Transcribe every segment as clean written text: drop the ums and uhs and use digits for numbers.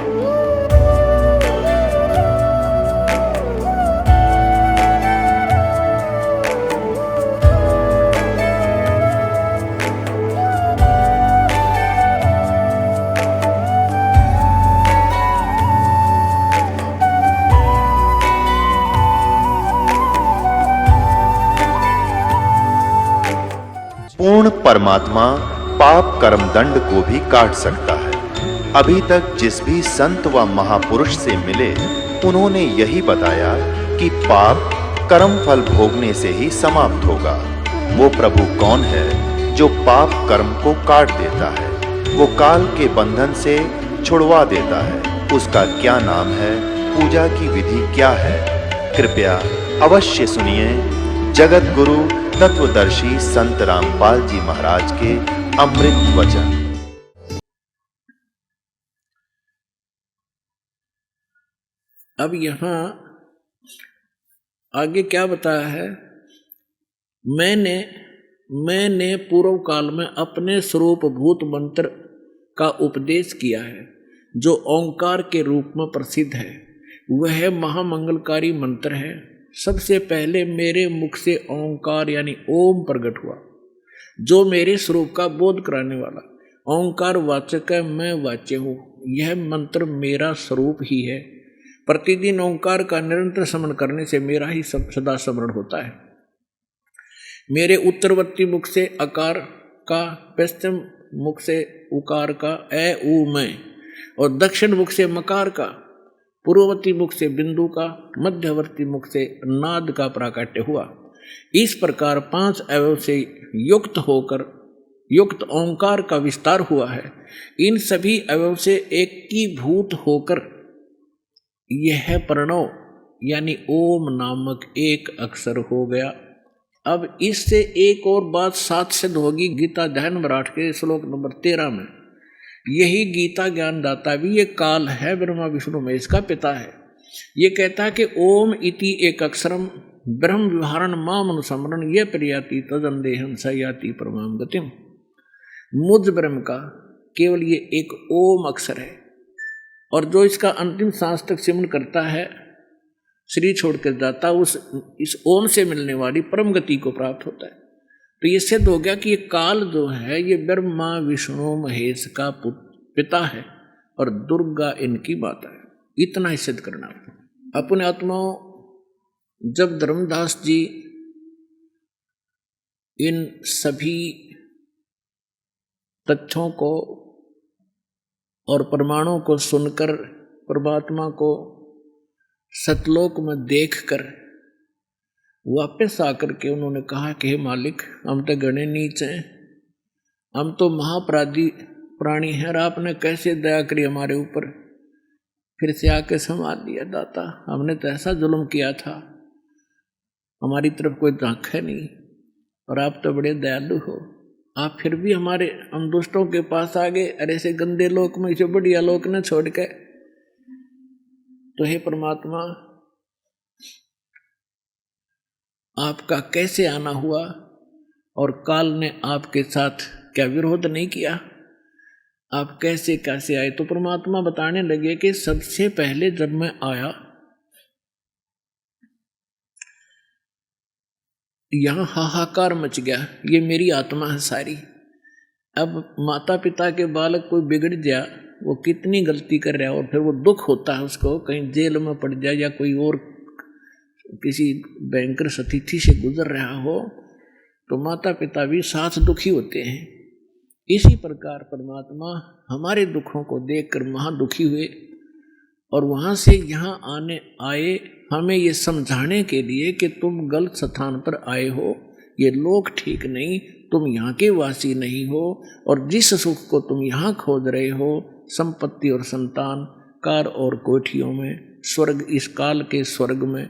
पूर्ण परमात्मा पाप कर्म दंड को भी काट सकता है। अभी तक जिस भी संत व महापुरुष से मिले, उन्होंने यही बताया कि पाप कर्म फल भोगने से ही समाप्त होगा। वो प्रभु कौन है जो पाप कर्म को काट देता है, वो काल के बंधन से छुड़वा देता है। उसका क्या नाम है, पूजा की विधि क्या है? कृपया अवश्य सुनिए जगत गुरु तत्वदर्शी संत रामपाल जी महाराज के अमृत वचन। अब यहाँ आगे क्या बताया है? मैंने पूर्व काल में अपने स्वरूप भूत मंत्र का उपदेश किया है, जो ओंकार के रूप में प्रसिद्ध है। वह महामंगलकारी मंत्र है। सबसे पहले मेरे मुख से ओंकार यानी ओम प्रकट हुआ, जो मेरे स्वरूप का बोध कराने वाला। ओंकार वाचक है, मैं वाच्य हूँ। यह मंत्र मेरा स्वरूप ही है। प्रतिदिन ओंकार का निरंतर स्मरण करने से मेरा ही सदा स्मरण होता है। मेरे उत्तरवर्ती मुख से अकार का, पश्चिम मुख से उकार का ए ऊ मैं, और दक्षिण मुख से मकार का, पूर्ववर्ती मुख से बिंदु का, मध्यवर्ती मुख से नाद का प्राकट्य हुआ। इस प्रकार 5 अवयव से युक्त ओंकार का विस्तार हुआ है। इन सभी अवयव से एकीभूत होकर यह प्रणव यानी ओम नामक एक अक्षर हो गया। अब इससे एक और बात साथ सिद्ध होगी गीता ध्यान मराठ के श्लोक नंबर 13 में। यही गीता ज्ञान दाता भी ये काल है, ब्रह्मा विष्णु महेश का पिता है। ये कहता है कि ओम इति एक अक्षरम ब्रह्म विहारण माम अनुसमरण ये प्रयाति तदंदेहम सयाति परमाम गतिम। मुझ ब्रह्म का केवल ये एक ओम अक्षर है, और जो इसका अंतिम सांस तक सिमरण करता है, शरीर छोड़कर जाता, इस ओम से मिलने वाली परम गति को प्राप्त होता है। तो ये सिद्ध हो गया कि ये काल जो है ये ब्रह्मा विष्णु महेश का पिता है और दुर्गा इनकी माता है। इतना ही सिद्ध करना। अपने आत्माओं, जब धर्मदास जी इन सभी तथ्यों को और प्रमाणों को सुनकर परमात्मा को सतलोक में देखकर वापस आकर के उन्होंने कहा कि हे मालिक, हम तो गणे नीच हैं, हम तो महापराधी प्राणी हैं, और आपने कैसे दया करी हमारे ऊपर, फिर से आके संवाद दिया। दाता, हमने तो ऐसा जुल्म किया था, हमारी तरफ कोई आँख है नहीं, और आप तो बड़े दयालु हो, आप फिर भी हम दुष्टों के पास आ गए, अरे ऐसे गंदे लोक में इसे बढ़िया लोक न छोड़ के। तो हे परमात्मा, आपका कैसे आना हुआ, और काल ने आपके साथ क्या विरोध नहीं किया, आप कैसे कैसे आए? तो परमात्मा बताने लगे कि सबसे पहले जब मैं आया, यहां हाहाकार मच गया, ये मेरी आत्मा है सारी। अब माता पिता के बालक कोई बिगड़ गया, वो कितनी गलती कर रहा है, और फिर वो दुख होता है उसको, कहीं जेल में पड़ जाए या कोई और किसी भयंकर सतिथि से गुजर रहा हो, तो माता पिता भी साथ दुखी होते हैं। इसी प्रकार परमात्मा हमारे दुखों को देखकर महा दुखी हुए, और वहाँ से यहाँ आए हमें ये समझाने के लिए कि तुम गलत स्थान पर आए हो, ये लोक ठीक नहीं, तुम यहाँ के वासी नहीं हो, और जिस सुख को तुम यहाँ खोज रहे हो, संपत्ति और संतान, कार और कोठियों में, स्वर्ग, इस काल के स्वर्ग में,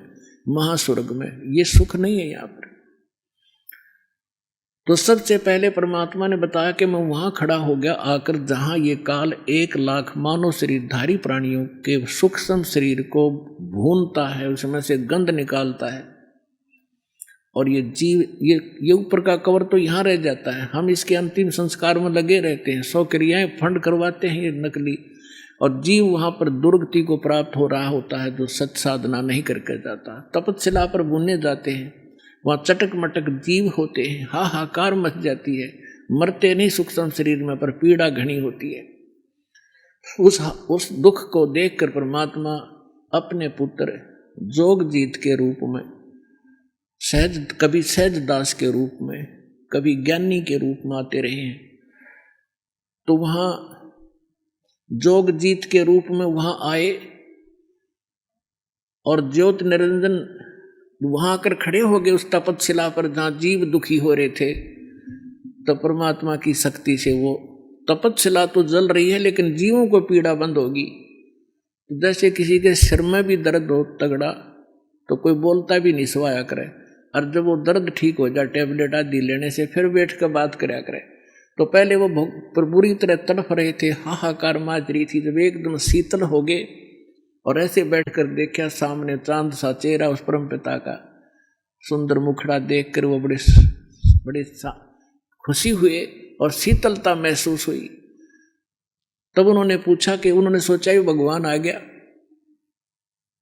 महास्वर्ग में, ये सुख नहीं है यहाँ पर। तो सबसे पहले परमात्मा ने बताया कि मैं वहां खड़ा हो गया आकर जहां ये काल 1 लाख मानव शरीरधारी प्राणियों के सूक्ष्म शरीर को भूनता है, उसमें से गंध निकालता है, और ये जीव, ये ऊपर का कवर तो यहाँ रह जाता है, हम इसके अंतिम संस्कार में लगे रहते हैं, 100 क्रियाएं फंड करवाते हैं ये नकली, और जीव वहां पर दुर्गति को प्राप्त हो रहा होता है जो सत साधना नहीं करके जाता। तपस्या पर बुनने जाते हैं, वहां चटक मटक जीव होते हैं, हाहाकार मच जाती है, मरते नहीं सूक्ष्म शरीर में पर पीड़ा घनी होती है। उस दुख को देखकर परमात्मा अपने पुत्र जोगजीत के रूप में, कभी सहज दास के रूप में, कभी ज्ञानी के रूप में आते रहे हैं। तो वहां जोगजीत के रूप में वहां आए और ज्योत निरंजन वहां आकर खड़े हो गए उस तपस्या पर जहां जीव दुखी हो रहे थे। तो परमात्मा की शक्ति से वो तपस्या तो जल रही है लेकिन जीवों को पीड़ा बंद होगी। जैसे किसी के सिर में भी दर्द हो तगड़ा तो कोई बोलता भी नहीं, सवाया करे, और जब वो दर्द ठीक हो जाए टेबलेट आदि लेने से फिर बैठ कर बात कराया करे। तो पहले वो पर बुरी तरह तड़फ रहे थे, हाहाकार माज रही थी, जब एकदम शीतल हो गए और ऐसे बैठकर देखा सामने चांद सा चेहरा उस परम पिता का, सुंदर मुखड़ा देखकर वो बड़े खुशी हुए और शीतलता महसूस हुई। तब उन्होंने पूछा कि, उन्होंने सोचा ये भगवान आ गया,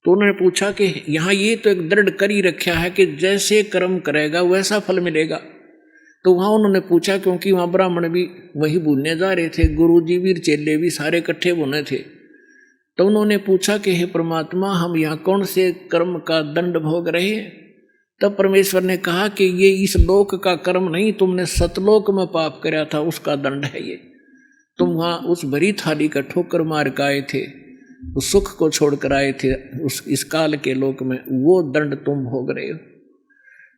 तो उन्होंने पूछा कि यहाँ ये तो एक दृढ़ कर ही रखा है कि जैसे कर्म करेगा वैसा फल मिलेगा। तो वहाँ उन्होंने पूछा, क्योंकि वहाँ ब्राह्मण भी वही भूनने जा रहे थे, गुरु जी भी चेले भी सारे इकट्ठे भुने थे। तो उन्होंने पूछा कि हे परमात्मा, हम यहाँ कौन से कर्म का दंड भोग रहे हैं? तब परमेश्वर ने कहा कि ये इस लोक का कर्म नहीं, तुमने सतलोक में पाप कराया था उसका दंड है ये। तुम वहाँ उस भरी थाली का ठोकर मार के आए थे, उस सुख को छोड़कर आए थे इस काल के लोक में, वो दंड तुम भोग रहे हो।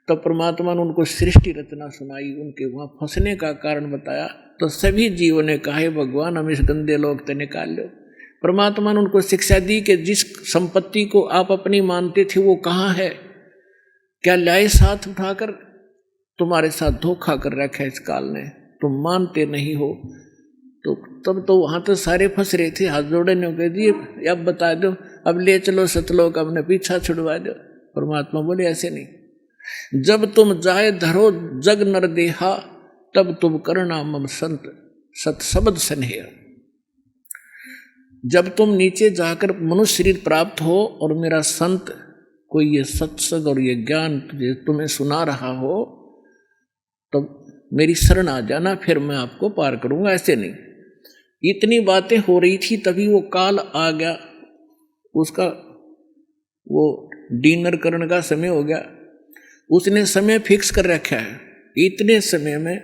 तब परमात्मा ने उनको सृष्टि रचना सुनाई, उनके वहाँ फंसने का कारण बताया। तो सभी जीवों ने कहा, भगवान हम इस गंदे लोक से निकाल लो। परमात्मा ने उनको शिक्षा दी कि जिस संपत्ति को आप अपनी मानते थे वो कहाँ है, क्या लाए साथ उठाकर? तुम्हारे साथ धोखा कर रखा है इस काल ने, तुम मानते नहीं हो। तो तब तो वहां तो सारे फंस रहे थे, हाथ जोड़े ने कह दिए अब बता दो, अब ले चलो सतलोक, अपने पीछा छुड़वा दो। परमात्मा बोले ऐसे नहीं, जब तुम जाए धरो जग नर देहा, तब तुम करना मम संत सत शब्द स्नेह। जब तुम नीचे जाकर मनुष्य शरीर प्राप्त हो और मेरा संत कोई ये सत्संग और ये ज्ञान तुम्हें सुना रहा हो, तो मेरी शरण आ जाना, फिर मैं आपको पार करूंगा। ऐसे नहीं। इतनी बातें हो रही थी तभी वो काल आ गया, उसका वो डिनर करने का समय हो गया। उसने समय फिक्स कर रखा है, इतने समय में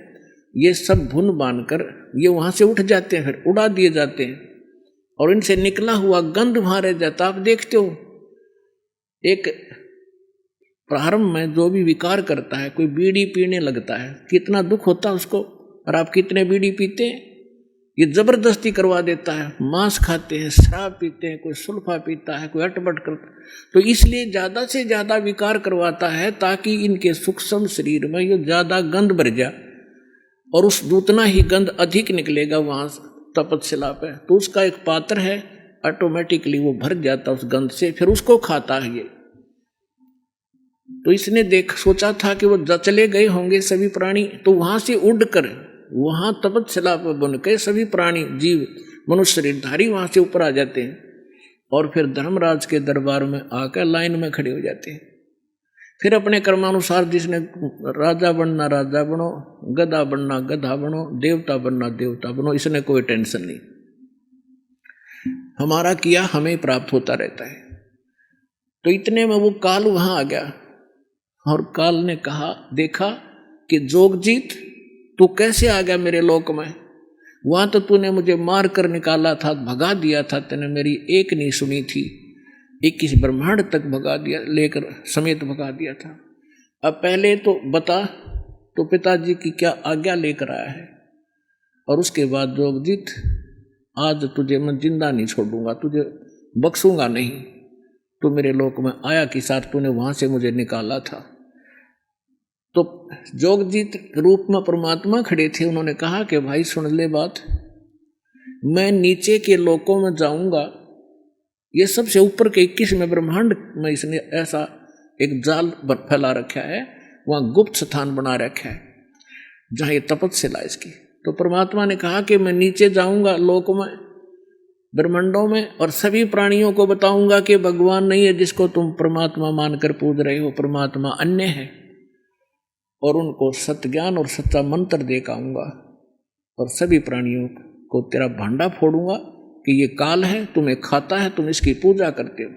ये सब भुन बांधकर ये वहां से उठ जाते हैं, फिर उड़ा दिए जाते हैं और इनसे निकला हुआ गंध वहां रह जाता। आप देखते हो एक प्रारंभ में जो भी विकार करता है, कोई बीड़ी पीने लगता है, कितना दुख होता है उसको। और आप कितने बीड़ी पीते हैं, ये जबरदस्ती करवा देता है। मांस खाते हैं, शराब पीते हैं, कोई सुल्फा पीता है, कोई अटपट करता है। तो इसलिए ज्यादा से ज्यादा विकार करवाता है ताकि इनके सूक्ष्म शरीर में ये ज्यादा गंध भर जाए और उस उतना ही गंध अधिक निकलेगा वहां तपस्या पे। तो उसका एक पात्र है, ऑटोमेटिकली वो भर जाता उस गंध से, फिर उसको खाता है ये। तो इसने सोचा था कि वो चले गए होंगे सभी प्राणी, तो वहां से उड़कर वहां तपस्या पर बन के सभी प्राणी जीव मनुष्य शरीरधारी वहां से ऊपर आ जाते हैं और फिर धर्मराज के दरबार में आकर लाइन में खड़े हो जाते हैं। फिर अपने कर्मानुसार जिसने राजा बनना राजा बनो, गधा बनना गधा बनो, देवता बनना देवता बनो, इसने कोई टेंशन नहीं। हमारा किया हमें प्राप्त होता रहता है। तो इतने में वो काल वहां आ गया और काल ने कहा, देखा कि जोगजीत तू कैसे आ गया मेरे लोक में? वहां तो तूने मुझे मार कर निकाला था, भगा दिया था, तूने मेरी एक नहीं सुनी थी, 21 ब्रह्मांड तक भगा दिया, लेकर समेत भगा दिया था। अब पहले तो बता तो पिताजी की क्या आज्ञा लेकर आया है? और उसके बाद जोगजीत आज तुझे मैं जिंदा नहीं छोड़ूंगा, तुझे बख्शूंगा नहीं। तू मेरे लोक में आया कि साथ तूने वहां से मुझे निकाला था। तो जोगजीत रूप में परमात्मा खड़े थे, उन्होंने कहा कि भाई सुन ले बात, मैं नीचे के लोकों में जाऊंगा, ये सबसे ऊपर के 21वें ब्रह्मांड में इसने ऐसा एक जाल फैला रखा है, वहां गुप्त स्थान बना रखा है जहां ये तपस्या इसकी। तो परमात्मा ने कहा कि मैं नीचे जाऊंगा लोक में, ब्रह्मांडों में, और सभी प्राणियों को बताऊंगा कि भगवान नहीं है जिसको तुम परमात्मा मानकर पूज रहे हो, परमात्मा अन्य है, और उनको सत्य ज्ञान और सच्चा मंत्र दे के आऊंगा, और सभी प्राणियों को तेरा भांडा फोड़ूंगा कि ये काल है, तुम्हें खाता है, तुम इसकी पूजा करते हो।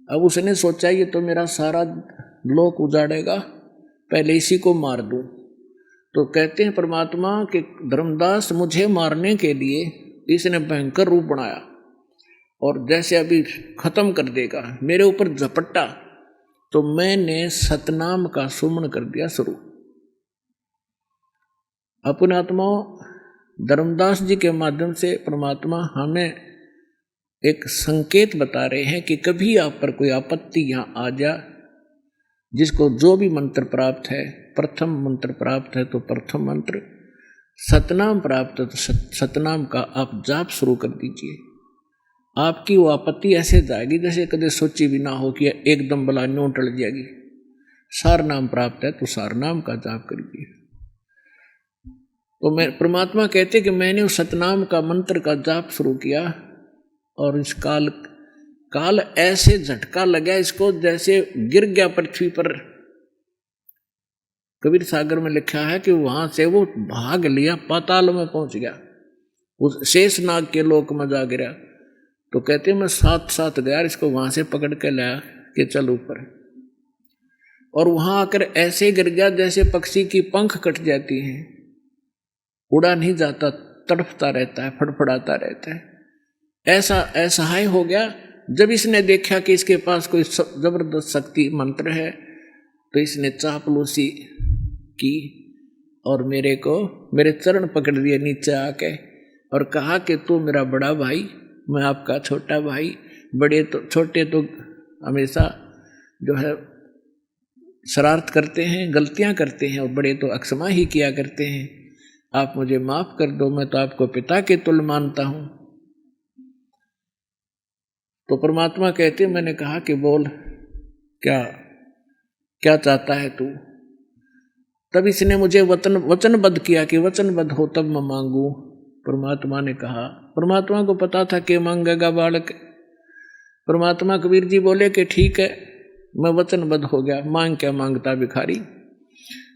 अब उसने सोचा ये तो मेरा सारा लोक उजाड़ेगा, पहले इसी को मार दूं। तो कहते हैं परमात्मा कि धर्मदास मुझे मारने के लिए इसने भयंकर रूप बनाया, और जैसे अभी खत्म कर देगा, मेरे ऊपर झपट्टा, तो मैंने सतनाम का सुमन कर दिया शुरू। अपने आत्माओं, धर्मदास जी के माध्यम से परमात्मा हमें एक संकेत बता रहे हैं कि कभी आप पर कोई आपत्ति यहाँ आ जा, जिसको जो भी मंत्र प्राप्त है, प्रथम मंत्र प्राप्त है तो प्रथम मंत्र, सतनाम प्राप्त है तो सतनाम का आप जाप शुरू कर दीजिए। आपकी वो आपत्ति ऐसे जाएगी जैसे कभी सोची भी ना हो कि एकदम बला न्यों टल जाएगी। सार नाम प्राप्त है तो सार नाम का जाप करिए। तो मैं परमात्मा कहते कि मैंने उस सतनाम का मंत्र का जाप शुरू किया, और इस काल ऐसे झटका लगा इसको जैसे गिर गया पृथ्वी पर। कबीर सागर में लिखा है कि वहां से वो भाग लिया, पाताल में पहुंच गया, उस शेषनाग के लोक में जा गिरा। तो कहते मैं साथ गया, इसको वहां से पकड़ के लाया कि चल ऊपर, और वहां आकर ऐसे गिर गया जैसे पक्षी की पंख कट जाती हैं, उड़ा नहीं जाता, तड़फता रहता है, फड़फड़ाता रहता है। ऐसा असहाय हो गया। जब इसने देखा कि इसके पास कोई जबरदस्त शक्ति मंत्र है, तो इसने चापलूसी की और मेरे चरण पकड़ दिए नीचे आके, और कहा कि तू मेरा बड़ा भाई, मैं आपका छोटा भाई। बड़े तो छोटे तो हमेशा जो है शरारत करते हैं, गलतियां करते हैं, और बड़े तो अक्षमा ही किया करते हैं। आप मुझे माफ कर दो, मैं तो आपको पिता के तुल्य मानता हूं। तो परमात्मा कहते, मैंने कहा कि बोल क्या चाहता है तू। तब इसने मुझे वचनबद्ध किया कि वचनबद्ध हो तब मैं मांगू। परमात्मा ने कहा, परमात्मा को पता था कि मांगेगा बालक। परमात्मा कबीर जी बोले कि ठीक है, मैं वचनबद्ध हो गया, मांग क्या मांगता भिखारी।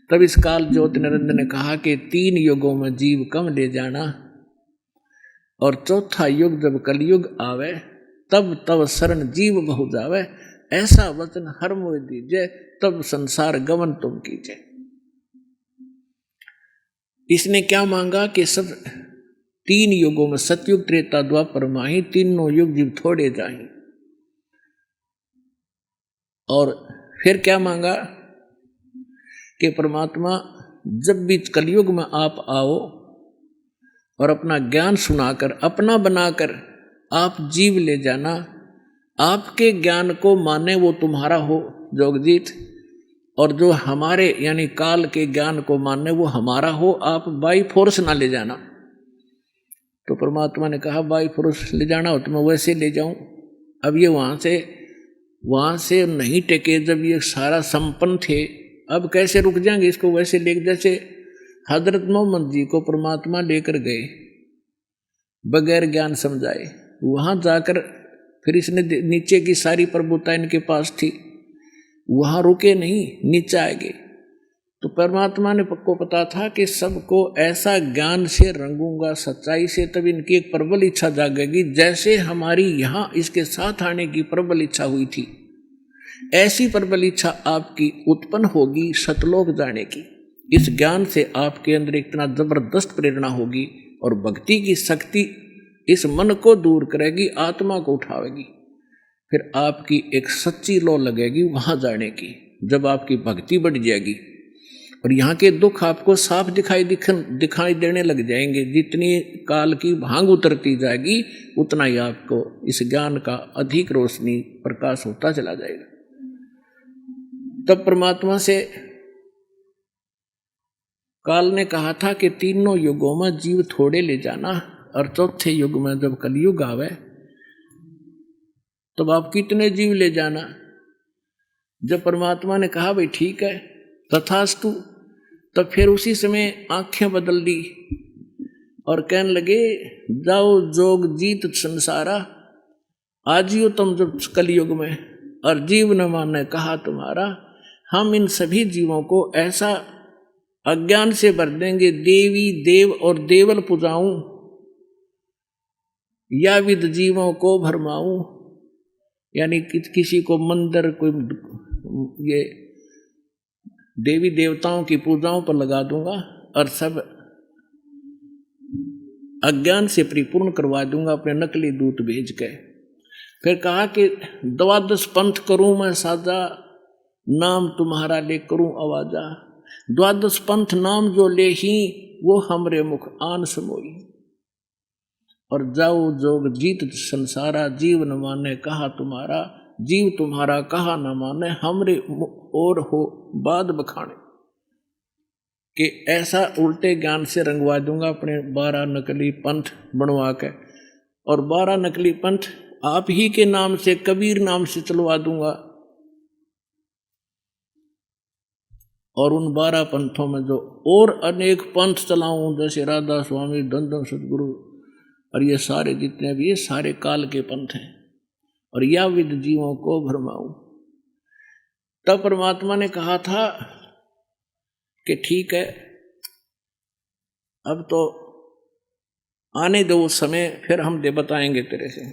तब इस काल ज्योति निरंजन ने कहा कि 3 युगों में जीव कम ले जाना, और चौथा युग जब कलयुग आवे, तब शरण जीव बहु जावे। ऐसा वचन हर मोह दीजिए, तब संसार गमन तुम कीजिए। इसने क्या मांगा कि सब 3 युगों में, सतयुग त्रेता द्वापर माही, तीनों युग जीव थोड़े जाएं। और फिर क्या मांगा कि परमात्मा जब भी कलयुग में आप आओ और अपना ज्ञान सुनाकर, अपना बनाकर आप जीव ले जाना। आपके ज्ञान को माने वो तुम्हारा हो जोगजीत, और जो हमारे यानी काल के ज्ञान को माने वो हमारा हो। आप बाई फोर्स ना ले जाना। तो परमात्मा ने कहा बाई फोर्स ले जाना हो तो मैं वैसे ले जाऊं। अब ये वहां से नहीं टेके, जब ये सारा संपन्न थे, अब कैसे रुक जाएंगे इसको वैसे ले। जैसे हजरत मोहम्मद जी को परमात्मा लेकर गए बगैर ज्ञान समझाए, वहां जाकर फिर इसने नीचे की सारी प्रभुता इनके पास थी, वहां रुके नहीं, नीचे आ गए। तो परमात्मा ने को पता था कि सबको ऐसा ज्ञान से रंगूंगा, सच्चाई से, तब इनकी एक प्रबल इच्छा जागेगी। जैसे हमारी यहाँ इसके साथ आने की प्रबल इच्छा हुई थी, ऐसी प्रबल इच्छा आपकी उत्पन्न होगी सतलोक जाने की। इस ज्ञान से आपके अंदर इतना जबरदस्त प्रेरणा होगी, और भक्ति की शक्ति इस मन को दूर करेगी, आत्मा को उठावेगी। फिर आपकी एक सच्ची लौ लगेगी वहां जाने की, जब आपकी भक्ति बढ़ जाएगी, और यहाँ के दुख आपको साफ दिखाई देने लग जाएंगे। जितनी काल की भांग उतरती जाएगी, उतना ही आपको इस ज्ञान का अधिक रोशनी प्रकाश होता चला जाएगा। तब परमात्मा से काल ने कहा था कि तीनों युगों में जीव थोड़े ले जाना, और चौथे युग में जब कलयुग आवे तब आप कितने जीव ले जाना। जब परमात्मा ने कहा भाई ठीक है तथास्तु, तब फिर उसी समय आंखें बदल दी और कहने लगे जाओ जोग जीत संसारा, आजियो तुम जब कलयुग में, और जीव न माने कहा तुम्हारा। हम इन सभी जीवों को ऐसा अज्ञान से भर देंगे, देवी देव और देवल पुजाऊं, या विद जीवों को भरमाऊं, यानी किसी को मंदिर, कोई ये देवी देवताओं की पूजाओं पर लगा दूंगा और सब अज्ञान से परिपूर्ण करवा दूंगा अपने नकली दूत भेज के। फिर कहा कि 12 पंथ करूं मैं साजा, नाम तुम्हारा ले करूं आवाजा। 12 पंथ नाम जो ले ही, वो हमरे मुख आन समोई। और जाओ जोग जीत संसारा, जीव न माने कहा तुम्हारा। जीव तुम्हारा कहा न माने, हमरे और हो बाद बखाने। कि ऐसा उल्टे ज्ञान से रंगवा दूंगा अपने 12 नकली पंथ बनवा के, और 12 नकली पंथ आप ही के नाम से, कबीर नाम से चलवा दूंगा। और उन 12 पंथों में जो और अनेक पंथ चलाऊं, जैसे राधा स्वामी, धन सतगुरु, और ये सारे जितने भी, ये सारे काल के पंथ हैं, और या विद जीवों को भरमाऊं। तब परमात्मा ने कहा था कि ठीक है, अब तो आने दो वो समय, फिर हम बताएंगे तेरे से,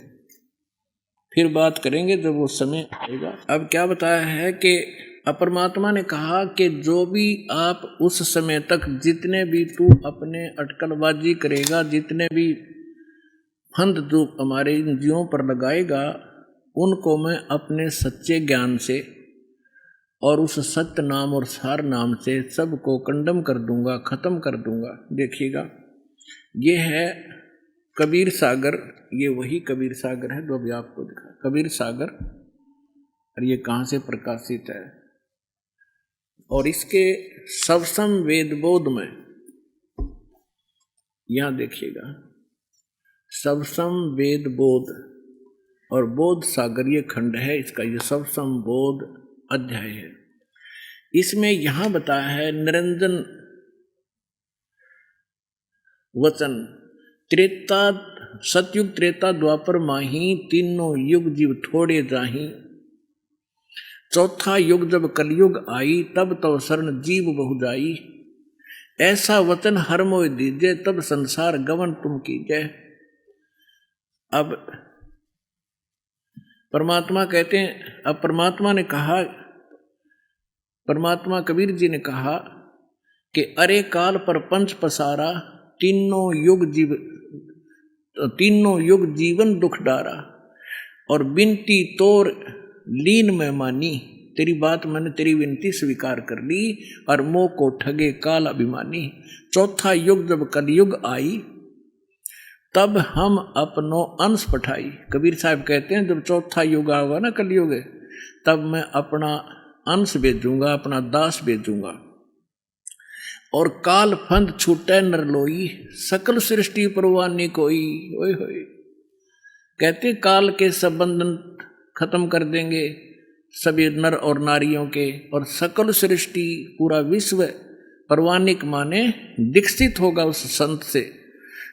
फिर बात करेंगे जब वो समय आएगा। अब क्या बताया है कि परमात्मा ने कहा कि जो भी आप उस समय तक, जितने भी तू अपने अटकलबाजी करेगा, जितने भी फंद जो हमारे इन जीवों पर लगाएगा, उनको मैं अपने सच्चे ज्ञान से और उस सत्य नाम और सार नाम से सबको कंडम कर दूंगा, खत्म कर दूंगा। देखिएगा, ये है कबीर सागर, ये वही कबीर सागर है जो अभी आपको दिखा, कबीर सागर। और ये कहाँ से प्रकाशित है, और इसके सबसम वेद बोध में, यहां देखिएगा, सबसम वेद बोध और बोध सागर, ये खंड है इसका, ये सबसम बोध अध्याय है। इसमें यहां बताया है निरंजन वचन, त्रेता सतयुग त्रेता द्वापर माही, तीनों युग जीव थोड़े जाही। चौथा युग जब कलयुग आई, तब तव शरण जीव बहु जाई। ऐसा वचन हर मोय दीजे, तब संसार गवन तुम कीजय। अब परमात्मा कहते हैं, अब परमात्मा ने कहा, परमात्मा कबीर जी ने कहा कि अरे काल पर पंच पसारा, तीनों युग जीवन दुख डारा। और बिनती तोर लीन में मानी, तेरी बात मैंने, तेरी विनती स्वीकार कर ली, और मोह को ठगे काल अभिमानी। चौथा युग जब कलयुग आई, तब हम अपनो अंश पठाई। कबीर साहब कहते हैं, जब चौथा युग आएगा ना, कलयुग, तब मैं अपना अंश भेजूंगा, अपना दास भेजूंगा। और काल फंद छूटे नर लोई, सकल सृष्टि परवानी कोई। ओए होए, कहते काल के सब बंधन खत्म कर देंगे सभी नर और नारियों के, और सकल सृष्टि, पूरा विश्व परवानिक माने दीक्षित होगा उस संत से।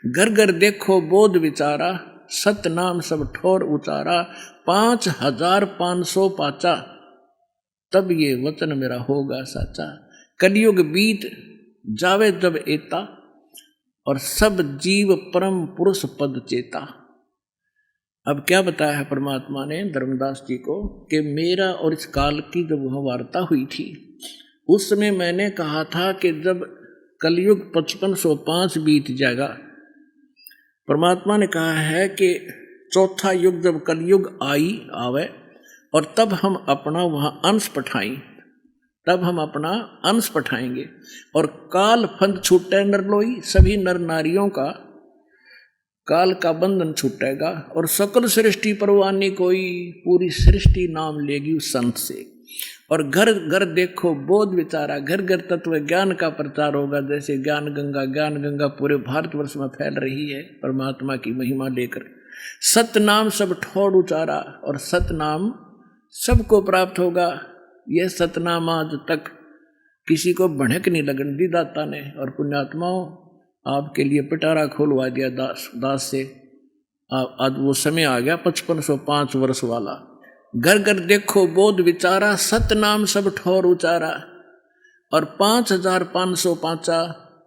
घर घर देखो बोध विचारा, सत्य नाम सब ठोर उचारा। 5500 पाचा, तब ये वचन मेरा होगा साचा। कलयुग बीत जावे जब एता, और सब जीव परम पुरुष पद चेता। अब क्या बताया है परमात्मा ने धर्मदास जी को, कि मेरा और इस काल की जब वह वार्ता हुई थी, उस समय मैंने कहा था कि जब कलयुग 5505 बीत जाएगा, परमात्मा ने कहा है कि चौथा युग जब कलयुग आवे, और तब हम अपना वहाँ अंश पठाएं, तब हम अपना अंश पठाएंगे। और काल फंद छूटे नर लोई, सभी नर नारियों का काल का बंधन छूटेगा। और सकल सृष्टि परवानी कोई, पूरी सृष्टि नाम लेगी उस संत से। और घर घर देखो बोध विचारा, घर घर तत्व ज्ञान का प्रचार होगा। जैसे ज्ञान गंगा पूरे भारतवर्ष में फैल रही है परमात्मा की महिमा लेकर। सतनाम सब ठोड़ उचारा, और सतनाम सबको प्राप्त होगा। यह सतनाम आज तक किसी को भड़क नहीं लगन दी दाता ने और पुण्यात्माओं। आपके लिए पिटारा खोलवा दिया दास से। आज वो समय आ गया 5505 वर्ष वाला। घर घर देखो बोध विचारा, सतनाम सब ठोर उचारा, और 5505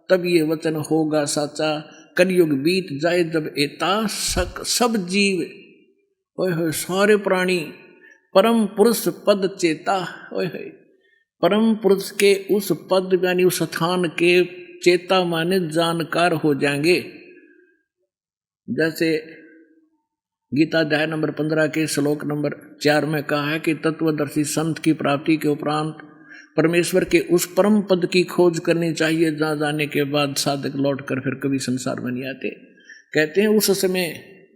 तब ये वचन होगा साचा, कलयुग बीत जाए जब एता सब जीव, ओए होए सारे प्राणी परम पुरुष पद चेता, ओए होए परम पुरुष के उस पद यानी उस स्थान के चेता माने जानकार हो जाएंगे। जैसे गीता अध्याय नंबर 15 के श्लोक नंबर 4 में कहा है कि तत्वदर्शी संत की प्राप्ति के उपरांत परमेश्वर के उस परम पद की खोज करनी चाहिए जहाँ जाने के बाद साधक लौटकर फिर कभी संसार में नहीं आते। कहते हैं उस समय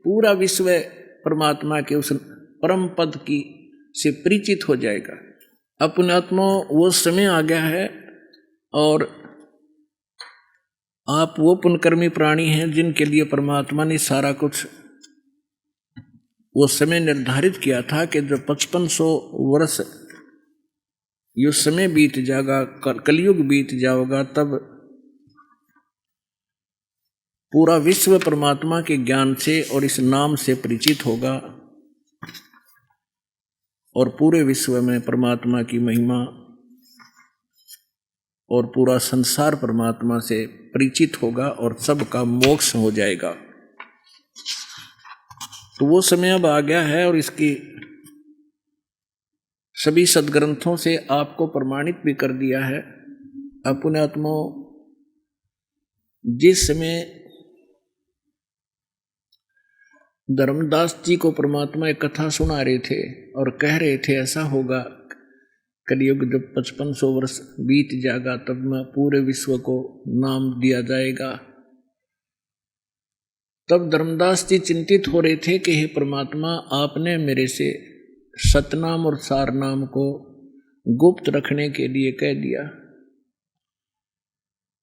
पूरा विश्व परमात्मा के उस परम पद की से परिचित हो जाएगा। अपने आत्मा वो समय आ गया है और आप वो पुण्यकर्मी प्राणी हैं जिनके लिए परमात्मा ने सारा कुछ वो समय निर्धारित किया था कि जब 5500 वर्ष ये समय बीत जाएगा, कलयुग बीत जाएगा, तब पूरा विश्व परमात्मा के ज्ञान से और इस नाम से परिचित होगा और पूरे विश्व में परमात्मा की महिमा और पूरा संसार परमात्मा से परिचित होगा और सबका मोक्ष हो जाएगा। तो वो समय अब आ गया है और इसकी सभी सदग्रंथों से आपको प्रमाणित भी कर दिया है। अपने आत्मा जिस समय धर्मदास जी को परमात्मा एक कथा सुना रहे थे और कह रहे थे ऐसा होगा कलयुग जब 5500 वर्ष बीत जाएगा तब मैं पूरे विश्व को नाम दिया जाएगा, तब धर्मदास जी चिंतित हो रहे थे कि हे परमात्मा आपने मेरे से सतनाम और सारनाम को गुप्त रखने के लिए कह दिया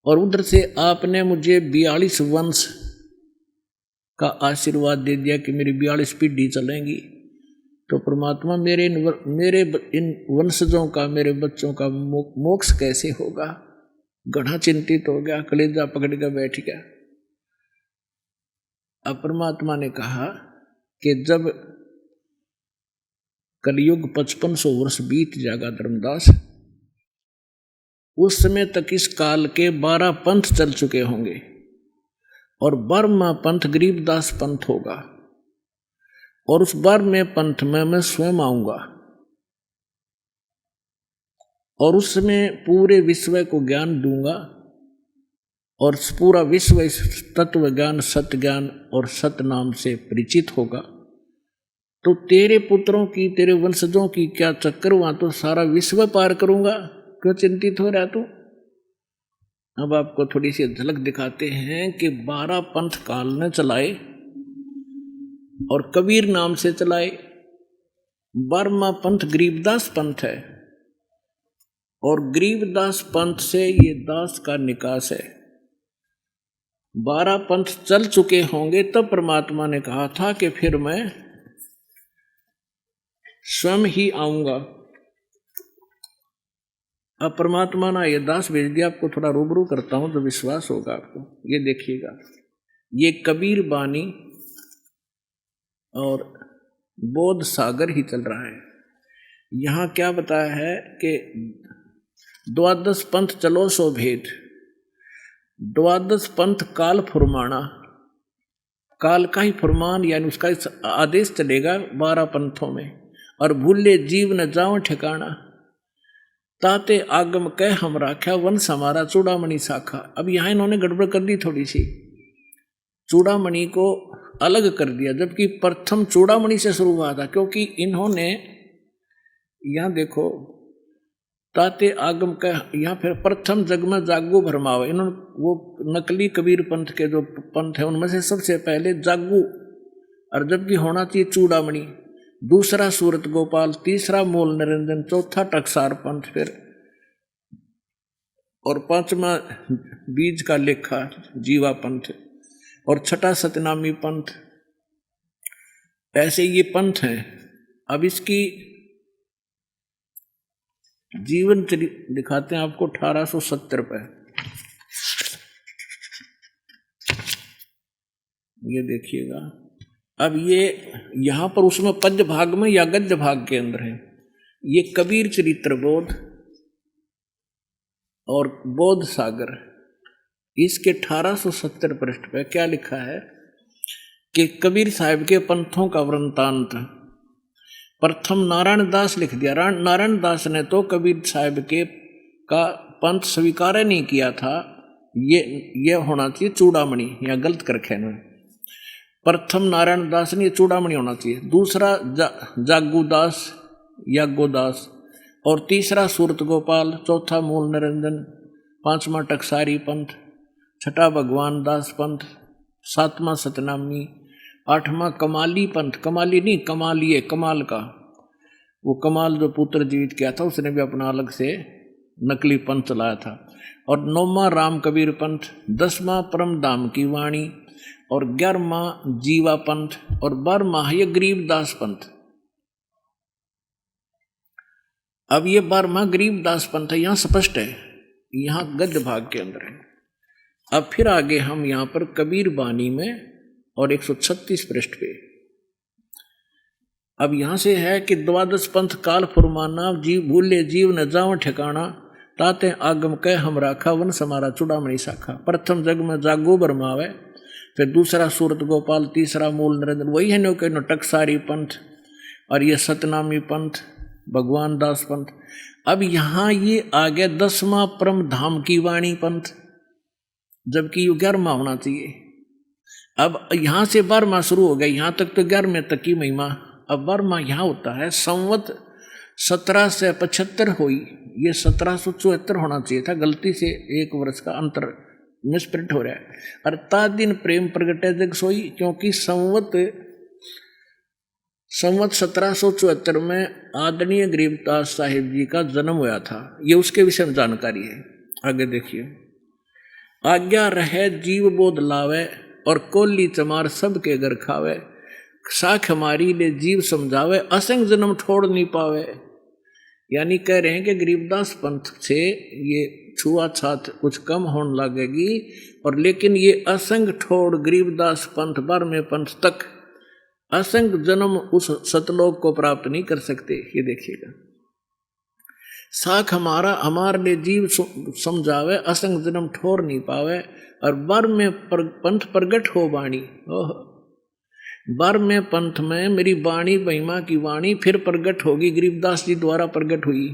और उधर से आपने मुझे 42 वंश का आशीर्वाद दे दिया कि मेरी 42 पीढ़ी चलेंगी। तो परमात्मा मेरे इन वंशजों का, मेरे बच्चों का मोक्ष कैसे होगा? गढ़ा चिंतित हो गया, कलेजा पकड़ कर बैठ गया। अब परमात्मा ने कहा कि जब कलयुग 5500 वर्ष बीत जाएगा धर्मदास, उस समय तक इस काल के 12 पंथ चल चुके होंगे और 12वां पंथ गरीबदास पंथ होगा और उस 12वें पंथ में मैं स्वयं आऊंगा और उस समय पूरे विश्व को ज्ञान दूंगा और पूरा विश्व इस तत्व ज्ञान, सत्य ज्ञान और सत्य नाम से परिचित होगा। तो तेरे पुत्रों की, तेरे वंशजों की क्या चक्कर, वहां तो सारा विश्व पार करूंगा, क्यों चिंतित हो रहा तू? अब आपको थोड़ी सी झलक दिखाते हैं कि 12 पंथ काल ने चलाए और कबीर नाम से चलाए। 12वां पंथ गरीबदास पंथ है और गरीबदास पंथ से ये दास का निकास है। 12 पंथ चल चुके होंगे तब परमात्मा ने कहा था कि फिर मैं स्वयं ही आऊंगा। अब परमात्मा ने ये दास भेज दिया, आपको थोड़ा रूबरू करता हूं तो विश्वास होगा आपको। ये देखिएगा, ये कबीर बानी और बोध सागर ही चल रहा है। यहाँ क्या बताया है कि 12 पंथ चलो सो भेद, 12 पंथ काल फुरमाना, काल का ही फुरमान यानी उसका आदेश चलेगा 12 पंथों में। और भूले जीव न जाओ ठिकाना, ताते आगम कह हम राख्या, वंश हमारा चूड़ामणि शाखा। अब यहाँ इन्होंने गड़बड़ कर दी थोड़ी सी, चूड़ामणि को अलग कर दिया जबकि प्रथम चूड़ामणि से शुरू हुआ था, क्योंकि इन्होंने यहाँ देखो ताते आगम कह, यहाँ फिर प्रथम जग में जागू भरमावा। इन्होंने वो नकली कबीर पंथ के जो पंथ है उनमें से सबसे पहले जागू, और जबकि होना चाहिए चूड़ामणि, दूसरा सूरत गोपाल, तीसरा मूल निरंजन, चौथा टकसार पंथ, फिर और 5वां बीज का लेखा जीवा पंथ और 6ठा सतनामी पंथ। ऐसे ये पंथ हैं। अब इसकी जीवन दिखाते हैं आपको 1870 पे। ये देखिएगा। अब ये यहाँ पर उसमें पद्य भाग में या गद्य भाग के अंदर है। ये कबीर चरित्र बोध और बोध सागर, इसके 1870 पृष्ठ पे क्या लिखा है कि कबीर साहब के पंथों का वृंतांत प्रथम नारायण दास लिख दिया। नारायण दास ने तो कबीर साहब के का पंथ स्वीकार नहीं किया था, ये होना चाहिए चूड़ामणि, या गलत कर रखे हैं। प्रथम नारायण दास ने चूड़ामणि होना चाहिए, दूसरा जागूदास यागोदास, और तीसरा सूरत गोपाल, चौथा मूल निरंजन, पांचवा टकसारी पंथ, छठा भगवान दास पंथ, सातवां सतनामी, आठवां कमाली पंथ। कमाली नहीं, कमालिए, कमाल का, वो कमाल जो पुत्र जीवित किया था उसने भी अपना अलग से नकली पंथ चलाया था। और 9वां राम कबीर पंथ, 10वां परम धाम की वाणी, और 11वां जीवा पंथ, और 12वां ये गरीबदास पंथ। अब ये 12वां गरीबदास पंथ है, यहाँ स्पष्ट है, यहाँ गद्य भाग के अंदर है। अब फिर आगे हम यहाँ पर कबीर बानी में और 136 पृष्ठ पे, अब यहाँ से है कि 12 पंथ काल फुरमाना, जीव भूले जीव न जाव ठिकाना, ताते आगम कह हम राखा, वन समारा चूड़ामणि शाखा। प्रथम जग में जागो बरमावे, फिर दूसरा सूरत गोपाल, तीसरा मूल निरंजन, वही है नो के नो टकसारी पंथ, और ये सतनामी पंथ, भगवान दास पंथ। अब यहाँ ये आ गया 10वां परम धाम की वाणी पंथ, जबकि ये 11वां होना चाहिए। अब यहाँ से 12वां शुरू हो गया, यहाँ तक तो 11वें तक की महिमा। अब 12वां यहाँ होता है संवत 1775 हुई, ये 1774 होना चाहिए था, गलती से 1 वर्ष का अंतर मिसप्रिंट हो रहा है। अर्थात दिन प्रेम प्रगटे जग सोई, क्योंकि संवत 1774 में आदरणीय गरीबदास साहिब जी का जन्म हुआ था। ये उसके विषय में जानकारी है। आगे देखिए, आज्ञा रहे जीव बोध लावे, और कोली चमार सबके घर खावे, साख हमारी ले जीव समझावे, असंग जन्म छोड़ नहीं पावे। यानी कह रहे हैं कि गरीबदास पंथ से ये छुआछात कुछ कम होने लगेगी, और लेकिन ये असंग छोड़ गरीबदास पंथ 12वें पंथ तक असंग जन्म उस सतलोक को प्राप्त नहीं कर सकते। ये देखिएगा, साख हमारा हमारे लिए जीव समझावे, असंग जन्म ठोर नहीं पावे, और 12वें पंथ प्रगट हो वाणी। 12वें पंथ में मेरी वाणी महिमा की वाणी फिर प्रगट होगी, गरीबदास जी द्वारा प्रगट हुई,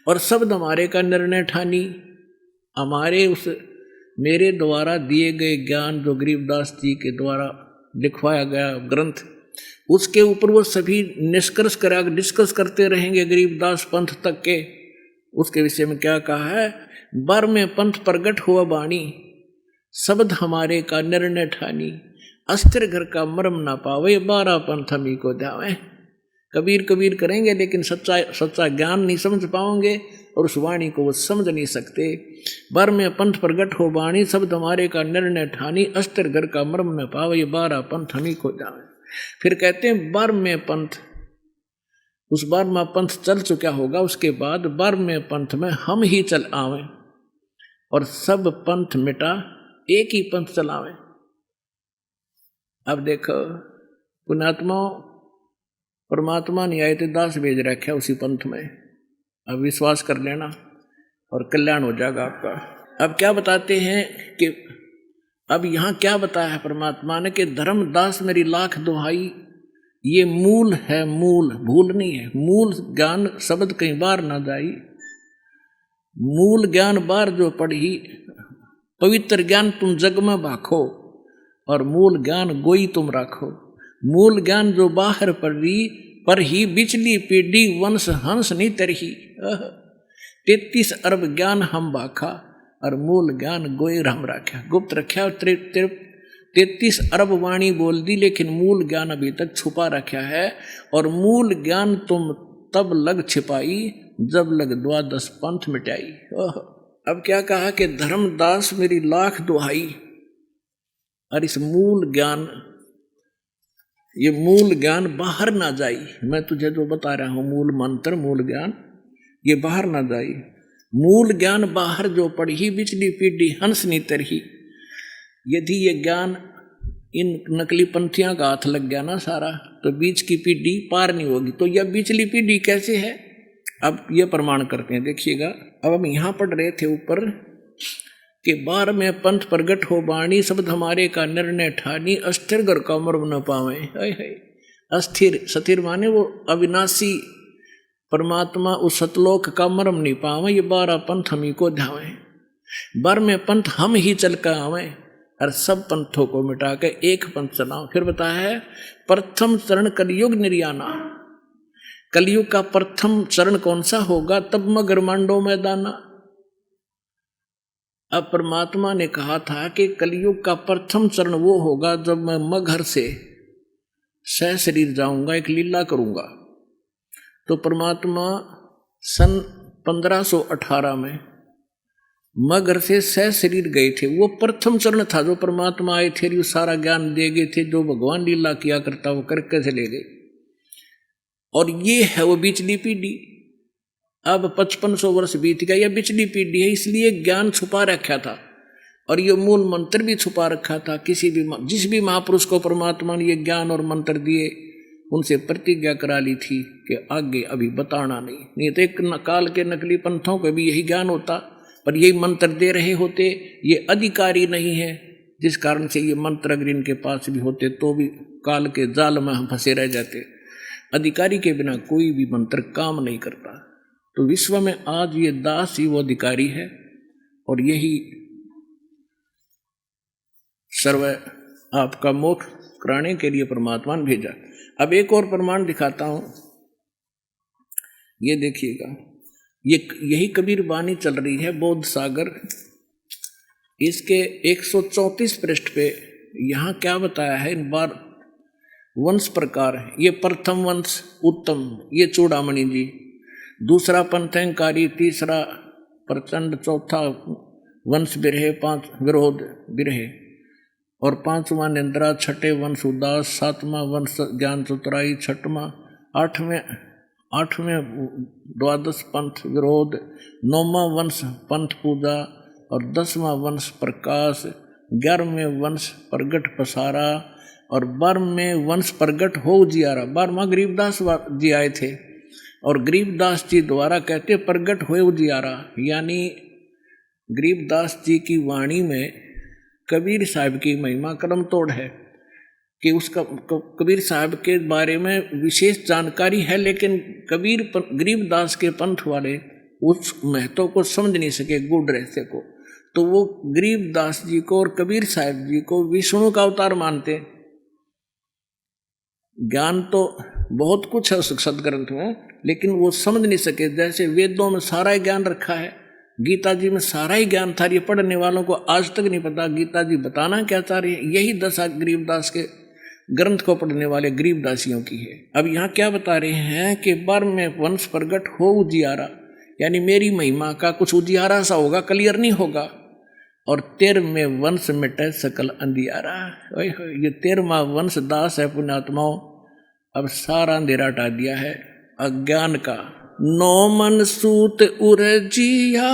और शब्द हमारे का निर्णय ठानी। हमारे उस मेरे द्वारा दिए गए ज्ञान जो गरीबदास जी के द्वारा लिखवाया गया ग्रंथ, उसके ऊपर वो सभी निष्कर्ष करा डिस्कस करते रहेंगे गरीबदास पंथ तक के। उसके विषय में क्या कहा है, 12वें पंथ प्रगट हुआ वाणी, शब्द हमारे का निर्णय ठानी, अस्थिर घर का मर्म ना पावे, 12 पंथ हमी को ध्यावे। कबीर कबीर करेंगे लेकिन सच्चा ज्ञान नहीं समझ पाओगे, और उस वाणी को वो समझ नहीं सकते। 12वें पंथ प्रगट हो वाणी, शब्द हमारे का निर्णय ठानी, अस्थिर घर का मर्म न पावे, 12 पंथ हमी को ध्यावे। फिर कहते हैं 12वें पंथ, उस 12वां पंथ चल चुका होगा, उसके बाद 12वें पंथ में हम ही चल आवे, और सब पंथ मिटा एक ही पंथ चलावे। अब देखो, पुण्यात्मा परमात्मा ने आए थे, दास भेज रखे उसी पंथ में। अब विश्वास कर लेना और कल्याण हो जाएगा आपका। अब क्या बताते हैं कि अब यहाँ क्या बताया है परमात्मा ने कि धर्मदास मेरी लाख दुहाई, ये मूल है, मूल भूल नहीं है। मूल ज्ञान शब्द कहीं बार ना जाई, मूल ज्ञान बार जो पढ़ी, पवित्र ज्ञान तुम जग में भाखो, और मूल ज्ञान गोई तुम राखो। मूल ज्ञान जो बाहर पढ़ी, पर ही बिचली पीढ़ी वंश हंस नहीं तरही। 33 अरब ज्ञान हम भाखा, और मूल ज्ञान गोई राम राख्या। गुप्त रख्या 33 अरब वाणी बोल दी, लेकिन मूल ज्ञान अभी तक छुपा रखा है। और मूल ज्ञान तुम तब लग छिपाई, जब लग 12 पंथ मिटाई। अब क्या कहा कि धर्मदास मेरी लाख दुहाई, और इस मूल ज्ञान, ये मूल ज्ञान बाहर ना जाई। मैं तुझे जो बता रहा हूं मूल मंत्र, मूल ज्ञान, ये बाहर ना जाई। मूल ज्ञान बाहर जो पढ़ी, बिचली पीढ़ी हंस नहीं तरही। यदि ये ज्ञान इन नकली पंथियां का हाथ लग गया ना सारा, तो बीच की पीढ़ी पार नहीं होगी। तो यह बीचली पीढ़ी कैसे है, अब यह प्रमाण करते हैं, देखिएगा। अब हम यहाँ पढ़ रहे थे ऊपर कि बार में पंथ प्रगट हो बाणी, शब्द हमारे का निर्णय ठानी, अस्थिर घर का मर्म न पावे। हाय हाय, अस्थिर, स्थिर माने वो अविनाशी परमात्मा उस सतलोक का मर्म नहीं पावे, ये 12 पंथ हम ही को ध्यावे। बर में पंथ हम ही चल कर आवे, और सब पंथों को मिटा के एक पंथ चलाओ। फिर बताया है प्रथम चरण कलयुग निर्याना, कलयुग का प्रथम चरण कौन सा होगा, तब मगर मांडो मैदाना। अब परमात्मा ने कहा था कि कलयुग का प्रथम चरण वो होगा जब मैं मगर से सशरीर जाऊंगा, एक लीला करूंगा। तो परमात्मा सन 1518 में मगर से सशरीर गए थे, वो प्रथम चरण था जो परमात्मा आए थे, जो सारा ज्ञान दे गए थे, जो भगवान लीला किया करता वो करके चले गए। और ये है वो बिचली पीढ़ी। अब 5500 वर्ष बीत गया, यह बिचली पीढ़ी है, इसलिए ज्ञान छुपा रखा था और ये मूल मंत्र भी छुपा रखा था। किसी भी जिस भी महापुरुष को परमात्मा ने ये ज्ञान और मंत्र दिए, उनसे प्रतिज्ञा करा ली थी कि आगे अभी बताना नहीं तो एक काल के नकली पंथों को भी यही ज्ञान होता, पर यही मंत्र दे रहे होते। ये अधिकारी नहीं है, जिस कारण से ये मंत्र अगर इनके पास भी होते तो भी काल के जाल में हम फंसे रह जाते। अधिकारी के बिना कोई भी मंत्र काम नहीं करता। तो विश्व में आज ये दास ही वो अधिकारी है, और यही सर्व आपका मोक्ष कराने के लिए परमात्मा ने भेजा। अब एक और प्रमाण दिखाता हूं, ये देखिएगा। यही कबीर वाणी चल रही है बौद्ध सागर, इसके 134 पृष्ठ पे यहाँ क्या बताया है इन बार वंश प्रकार। ये प्रथम वंश उत्तम, ये चूड़ामणि जी, दूसरा पंथंकारी, तीसरा प्रचंड, चौथा वंश बिरहे, 5 विरोध बिरहे, और 5वां निंद्रा, 6ठे वंश उदास, 7वां वंश ज्ञान चतुराई, 6वां, 8वें द्वादश पंथ विरोध, 9वां वंश पंथ पूजा, और 10वां वंश प्रकाश, 11वें वंश प्रगट पसारा, और 12वें वंश प्रगट हो उजियारा। 12वां गरीबदास जी आए थे, और गरीबदास जी द्वारा कहते प्रगट हुए उजियारा, यानी गरीबदास जी की वाणी में कबीर साहब की महिमा कलम तोड़ है कि उसका कबीर साहब के बारे में विशेष जानकारी है, लेकिन गरीबदास के पंथ वाले उस महत्व को समझ नहीं सके, गुड़ रहते को। तो वो गरीबदास जी को और कबीर साहब जी को विष्णु का अवतार मानते। ज्ञान तो बहुत कुछ है उस सदग्रंथ में, लेकिन वो समझ नहीं सके। जैसे वेदों में सारा ज्ञान रखा है, गीता जी में सारा ही ज्ञान था, ये पढ़ने वालों को आज तक नहीं पता गीता जी बताना क्या चाह रही है। यही दशा गरीबदास के ग्रंथ को पढ़ने वाले गरीबदासियों की है। अब यहाँ क्या बता रहे हैं कि 12वें वंश प्रगट हो उजियारा, यानी मेरी महिमा का कुछ उजियारा सा होगा, क्लियर नहीं होगा। और 13वें वंश मिटे सकल अंधियारा। ये 13वां वंश दास है पुण्यात्माओं, अब सारा अंधेरा हटा दिया है अज्ञान का। 9 मन सूत उरजिया,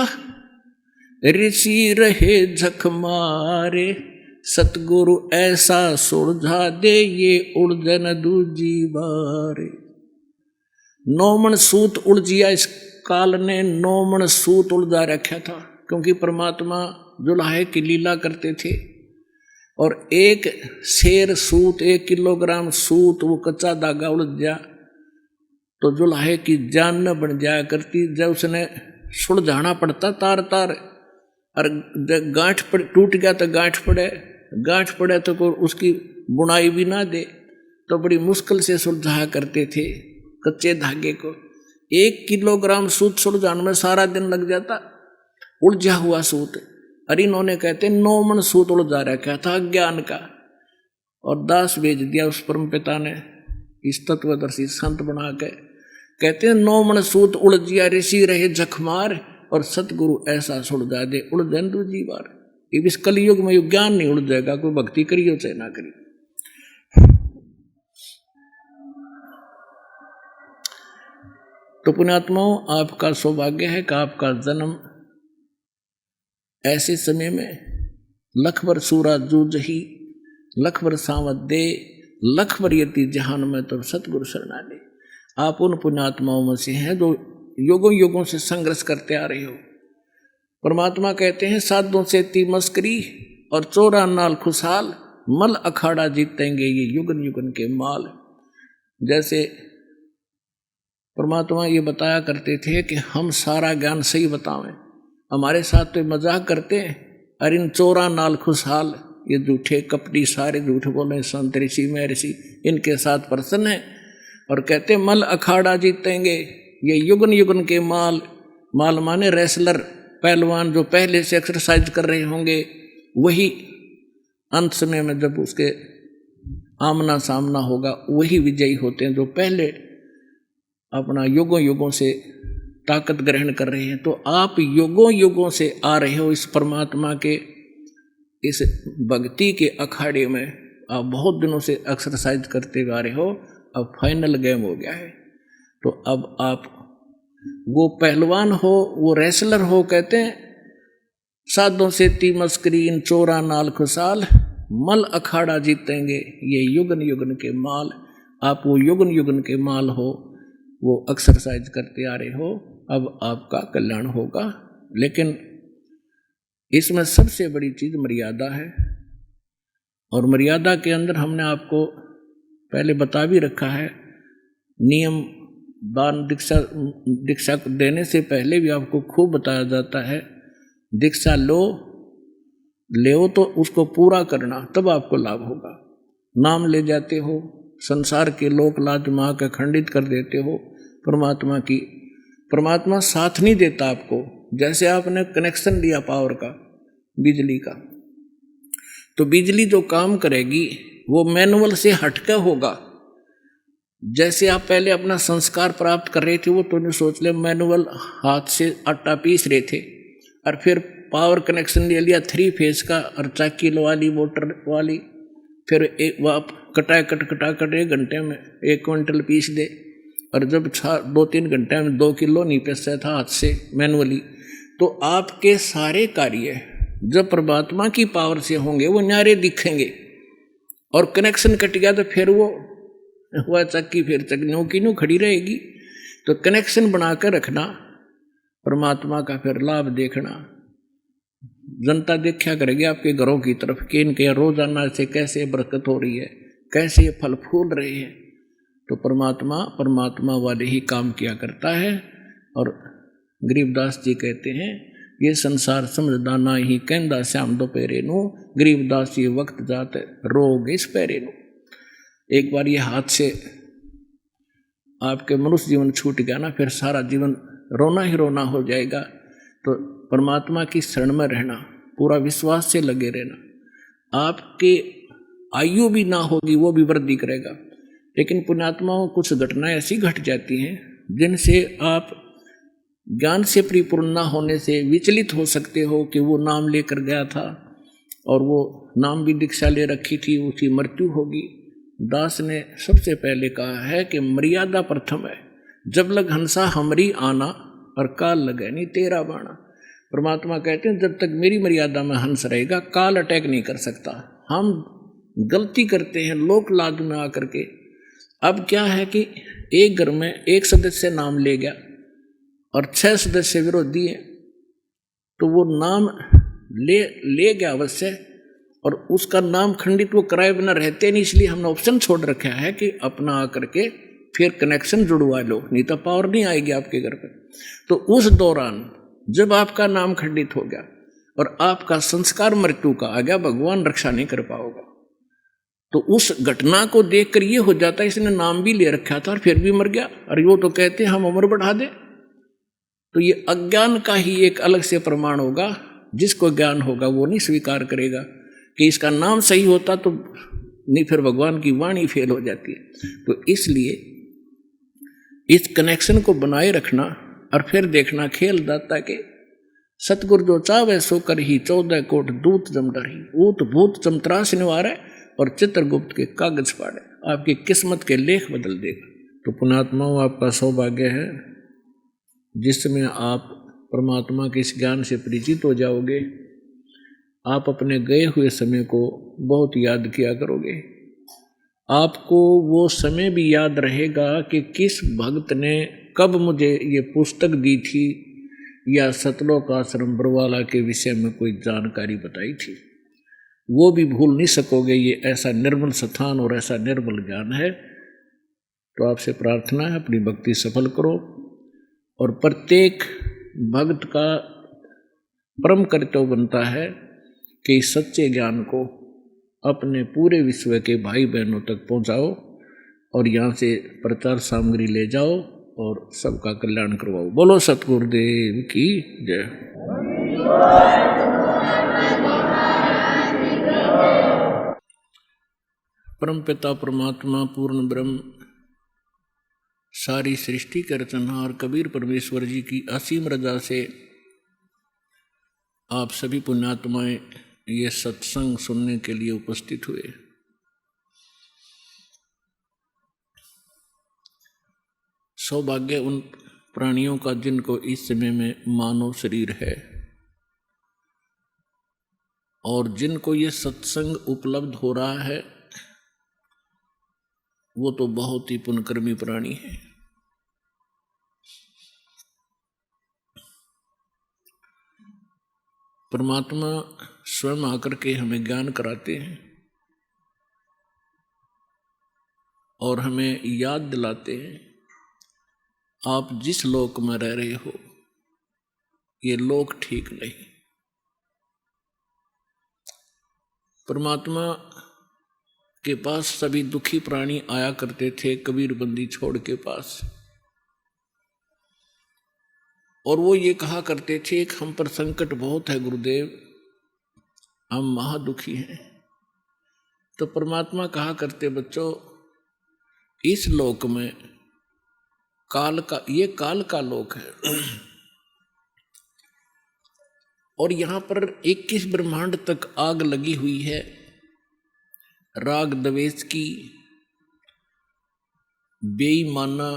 ऋषि रहे झक मारे, सतगुरु ऐसा सुलझा दे, ये उलझन दूजी बारे। 9 मन सूत उलझिया, इस काल ने 9 मन सूत उलझा रखा था, क्योंकि परमात्मा जुलाहे की लीला करते थे। और एक शेर सूत, 1 किलोग्राम सूत, वो कच्चा धागा उलझ जा तो जुलाहे की जान न बन जाया करती। जब उसने सुलझाना पड़ता तार तार, और गांठ टूट गया तो गांठ पड़े तो कोई उसकी बुनाई भी ना दे, तो बड़ी मुश्किल से सुलझाया करते थे कच्चे धागे को। 1 किलोग्राम सूत सुलझाने में सारा दिन लग जाता, उलझा हुआ सूत। और इन्होंने कहते 9 मन सूत उलझा रखा था ज्ञान का, और दास भेज दिया उस परम पिता ने इस तत्वदर्शी संत बना के। कहते हैं 9 मन सूत उलझिया, ऋषि रहे झकमार, और सतगुरु ऐसा सुलझा दे, उलझन दूजी बार। इस कलयुग में युग ज्ञान नहीं उलझेगा, कोई भक्ति करियो चाहे ना करियो। तो पुण्यात्माओं, आपका सौभाग्य है कि आपका जन्म ऐसे समय में लखबर सूरा जूझ ही लख वर सांवत दे, लख वर यति जहान में तो सतगुरु शरणा ले। आप उन पुण्यात्माओं में से हैं जो युगों युगों से संघर्ष करते आ रहे हो। परमात्मा कहते हैं साधों से ती मस्करी और चोरा नाल खुशहाल, मल अखाड़ा जीतेंगे ये युगन युगन के माल। जैसे परमात्मा ये बताया करते थे कि हम सारा ज्ञान सही बतावें, हमारे साथ तो मजाक करते हैं, अरे इन चोरा नाल खुशहाल, ये झूठे कपटी सारे झूठ बोले संत ऋषि महर्षि इनके साथ प्रसन्न है। और कहते मल अखाड़ा जीतेंगे ये युगन युगन के माल। माल माने रेसलर, पहलवान जो पहले से एक्सरसाइज कर रहे होंगे, वही अंत समय में जब उसके आमना सामना होगा वही विजयी होते हैं जो पहले अपना युगों युगों से ताकत ग्रहण कर रहे हैं। तो आप युगों युगों से आ रहे हो इस परमात्मा के इस भक्ति के अखाड़े में, आप बहुत दिनों से एक्सरसाइज करते आ रहे हो, अब फाइनल गेम हो गया है। तो अब आप वो पहलवान हो, वो रेसलर हो, कहते हैं साधों से ती मस्करी इन चोरा नाल खुशहाल, मल अखाड़ा जीतेंगे ये युगन युगन के माल। आप वो युगन युगन के माल हो, वो एक्सरसाइज करते आ रहे हो, अब आपका कल्याण होगा। लेकिन इसमें सबसे बड़ी चीज मर्यादा है, और मर्यादा के अंदर हमने आपको पहले बता भी रखा है। नियम दान दीक्षा देने से पहले भी आपको खूब बताया जाता है, दीक्षा लो तो उसको पूरा करना, तब आपको लाभ होगा। नाम ले जाते हो, संसार के लोक लाज माँ का खंडित कर देते हो परमात्मा की, परमात्मा साथ नहीं देता आपको। जैसे आपने कनेक्शन लिया पावर का, बिजली का, तो बिजली जो काम करेगी वो मैनुअल से हटकर होगा। जैसे आप पहले अपना संस्कार प्राप्त कर रहे थे, वो तो सोच ले मैनुअल हाथ से आटा पीस रहे थे, और फिर पावर कनेक्शन ले लिया 3 फेज का, और चाकी वाली मोटर वाली, फिर वो आप कटा कट 1 घंटे में 1 क्विंटल पीस दे। और जब 2-3 घंटे में 2 किलो नहीं पीसता था हाथ से मैनुअली। तो आपके सारे कार्य जब परमात्मा की पावर से होंगे वो न्यारे दिखेंगे। और कनेक्शन कट गया तो फिर वो चक्की फिर चक्की की नो खड़ी रहेगी। तो कनेक्शन बनाकर रखना, परमात्मा का फिर लाभ देखना। जनता देखा करेगी आपके घरों की तरफ कि इनके रोजाना से कैसे बरकत हो रही है, कैसे ये फल फूल रहे हैं। तो परमात्मा वाले ही काम किया करता है। और गरीबदास जी कहते हैं, ये संसार समझदा ना ही कहंदा श्याम दोपहरे नू, गरीबदास ये वक्त जात रोग इस पैरे नू। एक बार ये हाथ से आपके मनुष्य जीवन छूट गया ना, फिर सारा जीवन रोना ही रोना हो जाएगा। तो परमात्मा की शरण में रहना, पूरा विश्वास से लगे रहना। आपके आयु भी ना होगी, वो भी वृद्धि करेगा। लेकिन पुण्यात्माओं कुछ घटनाएं ऐसी घट जाती हैं जिनसे आप ज्ञान से परिपूर्ण ना होने से विचलित हो सकते हो कि वो नाम लेकर गया था और वो नाम भी दीक्षा ले रखी थी, उसकी मृत्यु होगी। दास ने सबसे पहले कहा है कि मर्यादा प्रथम है, जब लग हंसा हमरी आना और काल लगे नहीं तेरा बाणा। परमात्मा कहते हैं जब तक मेरी मर्यादा में हंस रहेगा काल अटैक नहीं कर सकता। हम गलती करते हैं लोक लाज में आकर के। अब क्या है कि एक घर में एक सदस्य नाम ले गया और 6 सदस्य विरोधी हैं, तो वो नाम ले गया अवश्य, और उसका नाम खंडित वो कराए बिना रहते नहीं। इसलिए हमने ऑप्शन छोड़ रखा है कि अपना आकर के फिर कनेक्शन जुड़वा लो, नहीं तो पावर नहीं आएगी आपके घर पर। तो उस दौरान जब आपका नाम खंडित हो गया और आपका संस्कार मृत्यु का आ गया, भगवान रक्षा नहीं कर पाओगा। तो उस घटना को देखकर ये हो जाता है इसने नाम भी ले रखा था और फिर भी मर गया, और वो तो कहते हैं हम उम्र बढ़ा दें। तो ये अज्ञान का ही एक अलग से प्रमाण होगा। जिसको ज्ञान होगा वो नहीं स्वीकार करेगा कि इसका नाम सही होता तो नहीं, फिर भगवान की वाणी फेल हो जाती है। तो इसलिए इस कनेक्शन को बनाए रखना और फिर देखना खेल दाता के सतगुर जो चावे सो कर ही 14 कोट दूत जम डरी, ऊत भूत चमत्रास निवारे और चित्रगुप्त के कागज पाड़े। आपकी किस्मत के लेख बदल देगा। तो पुण्यात्माओं, आपका सौभाग्य है जिसमें आप परमात्मा के इस ज्ञान से परिचित हो जाओगे आप अपने गए हुए समय को बहुत याद किया करोगे। आपको वो समय भी याद रहेगा कि किस भक्त ने कब मुझे ये पुस्तक दी थी या सतलोक आश्रम बरवाला के विषय में कोई जानकारी बताई थी। वो भी भूल नहीं सकोगे। ये ऐसा निर्मल स्थान और ऐसा निर्मल ज्ञान है। तो आपसे प्रार्थना है, अपनी भक्ति सफल करो और प्रत्येक भक्त का परम कर्तव्य बनता है कि इस सच्चे ज्ञान को अपने पूरे विश्व के भाई बहनों तक पहुंचाओ और यहाँ से प्रचार सामग्री ले जाओ और सबका कल्याण करवाओ। बोलो सतगुरुदेव की जय। परमपिता परमात्मा पूर्ण ब्रह्म सारी सृष्टि के रचनहार कबीर परमेश्वर जी की असीम रजा से आप सभी पुण्यात्माएं ये सत्संग सुनने के लिए उपस्थित हुए। सौभाग्य उन प्राणियों का जिनको इस समय में मानव शरीर है और जिनको ये सत्संग उपलब्ध हो रहा है, वो तो बहुत ही पुण्यकर्मी प्राणी है। परमात्मा स्वयं आकर के हमें ज्ञान कराते हैं और हमें याद दिलाते हैं, आप जिस लोक में रह रहे हो ये लोक ठीक नहीं। परमात्मा के पास सभी दुखी प्राणी आया करते थे कबीर बंदी छोड़ के पास, और वो ये कहा करते थे कि हम पर संकट बहुत है गुरुदेव, हम महादुखी हैं। तो परमात्मा कहा करते, बच्चों इस लोक में ये काल का लोक है और यहाँ पर 21 ब्रह्मांड तक आग लगी हुई है राग द्वेष की, बेईमाना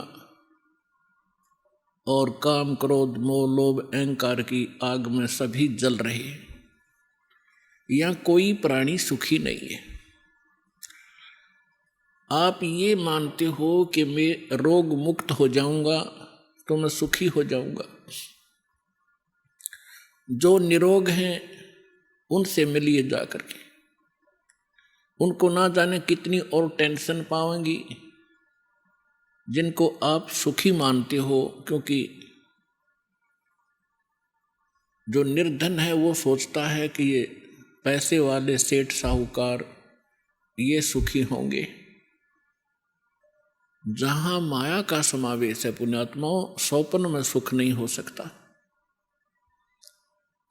और काम क्रोध मोह लोभ अहंकार की आग में सभी जल रहे हैं। यहाँ कोई प्राणी सुखी नहीं है। आप ये मानते हो कि मैं रोग मुक्त हो जाऊंगा तो मैं सुखी हो जाऊंगा। जो निरोग हैं उनसे मिलिए जा करके, उनको ना जाने कितनी और टेंशन पाएंगी जिनको आप सुखी मानते हो, क्योंकि जो निर्धन है वो सोचता है कि ये पैसे वाले सेठ साहूकार ये सुखी होंगे। जहां माया का समावेश है पुण्यात्माओं, स्वप्न में सुख नहीं हो सकता।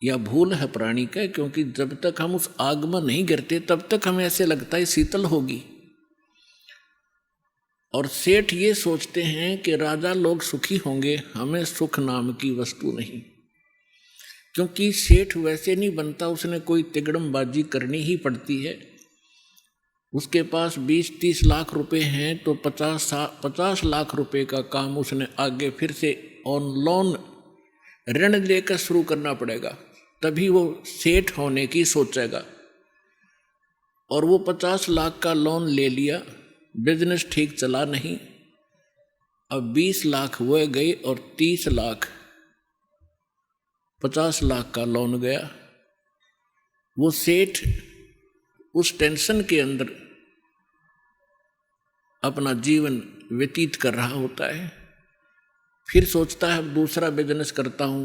यह भूल है प्राणी का, क्योंकि जब तक हम उस आग में नहीं गिरते तब तक हमें ऐसे लगता है शीतल होगी। और सेठ ये सोचते हैं कि राजा लोग सुखी होंगे, हमें सुख नाम की वस्तु नहीं। क्योंकि सेठ वैसे नहीं बनता, उसने कोई तिगड़मबाजी करनी ही पड़ती है। उसके पास 20-30 लाख रुपए हैं तो 50 लाख रुपए का काम उसने आगे फिर से ऑन लोन ऋण लेकर शुरू करना पड़ेगा, तभी वो सेठ होने की सोचेगा। और वो 50 लाख का लोन ले लिया, बिजनेस ठीक चला नहीं, अब 20 लाख वो गए और 30 लाख 50 लाख का लोन गया। वो सेठ उस टेंशन के अंदर अपना जीवन व्यतीत कर रहा होता है। फिर सोचता है दूसरा बिजनेस करता हूँ।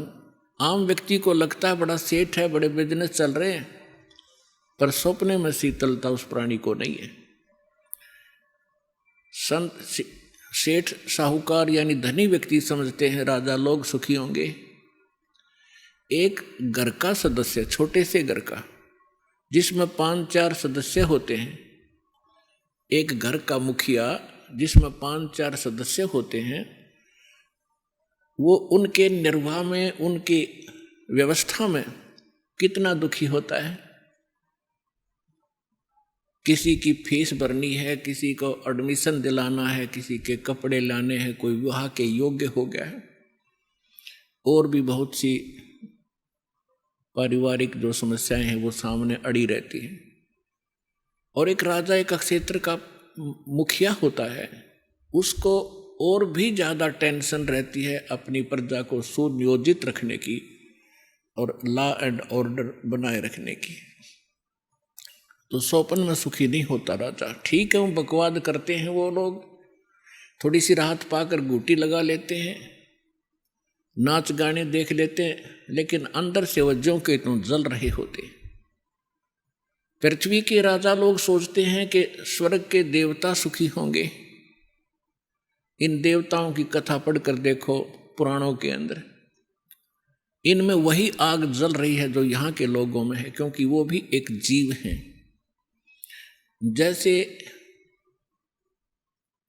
आम व्यक्ति को लगता है बड़ा सेठ है, बड़े बिजनेस चल रहे हैं, पर सपने में शीतलता उस प्राणी को नहीं है। संत सेठ साहूकार यानी धनी व्यक्ति समझते हैं राजा लोग सुखी होंगे। एक घर का सदस्य, छोटे से घर का जिसमें 5-4 सदस्य होते हैं, एक घर का मुखिया जिसमें 5-4 सदस्य होते हैं, वो उनके निर्वाह में, उनकी व्यवस्था में कितना दुखी होता है। किसी की फीस भरनी है, किसी को एडमिशन दिलाना है, किसी के कपड़े लाने हैं, कोई विवाह के योग्य हो गया है, और भी बहुत सी पारिवारिक जो समस्याएं हैं वो सामने अड़ी रहती हैं। और एक राजा एक क्षेत्र का मुखिया होता है, उसको और भी ज़्यादा टेंशन रहती है अपनी प्रजा को सुनियोजित रखने की और लॉ एंड ऑर्डर बनाए रखने की। तो सोपन में सुखी नहीं होता राजा। ठीक है, वो बकवाद करते हैं, वो लोग थोड़ी सी राहत पाकर घूटी लगा लेते हैं, नाच गाने देख लेते हैं, लेकिन अंदर से वज्जों के तो जल रहे होते। पृथ्वी के राजा लोग सोचते हैं कि स्वर्ग के देवता सुखी होंगे। इन देवताओं की कथा पढ़कर देखो पुराणों के अंदर, इनमें वही आग जल रही है जो यहाँ के लोगों में है, क्योंकि वो भी एक जीव हैं। जैसे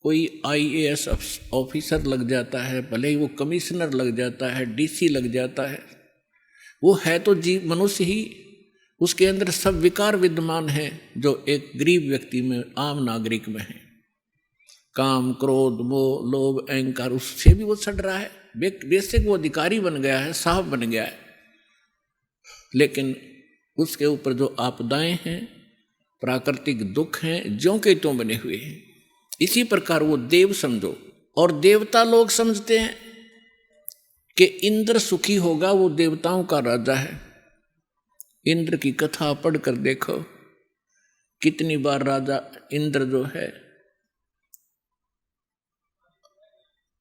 कोई IAS ऑफिसर लग जाता है, भले ही वो कमिश्नर लग जाता है, DC लग जाता है, वो है तो जीव, मनुष्य ही, उसके अंदर सब विकार विद्यमान है जो एक गरीब व्यक्ति में, आम नागरिक में है। काम, क्रोध, मोह, लोभ, अहंकार, उससे भी वो सड़ रहा है। बेशक वो अधिकारी बन गया है, साहब बन गया है, लेकिन उसके ऊपर जो आपदाएं हैं, प्राकृतिक दुख हैं, ज्यों के त्यों बने हुए हैं। इसी प्रकार वो देव समझो। और देवता लोग समझते हैं कि इंद्र सुखी होगा, वो देवताओं का राजा है। इंद्र की कथा पढ़कर देखो, कितनी बार राजा इंद्र जो है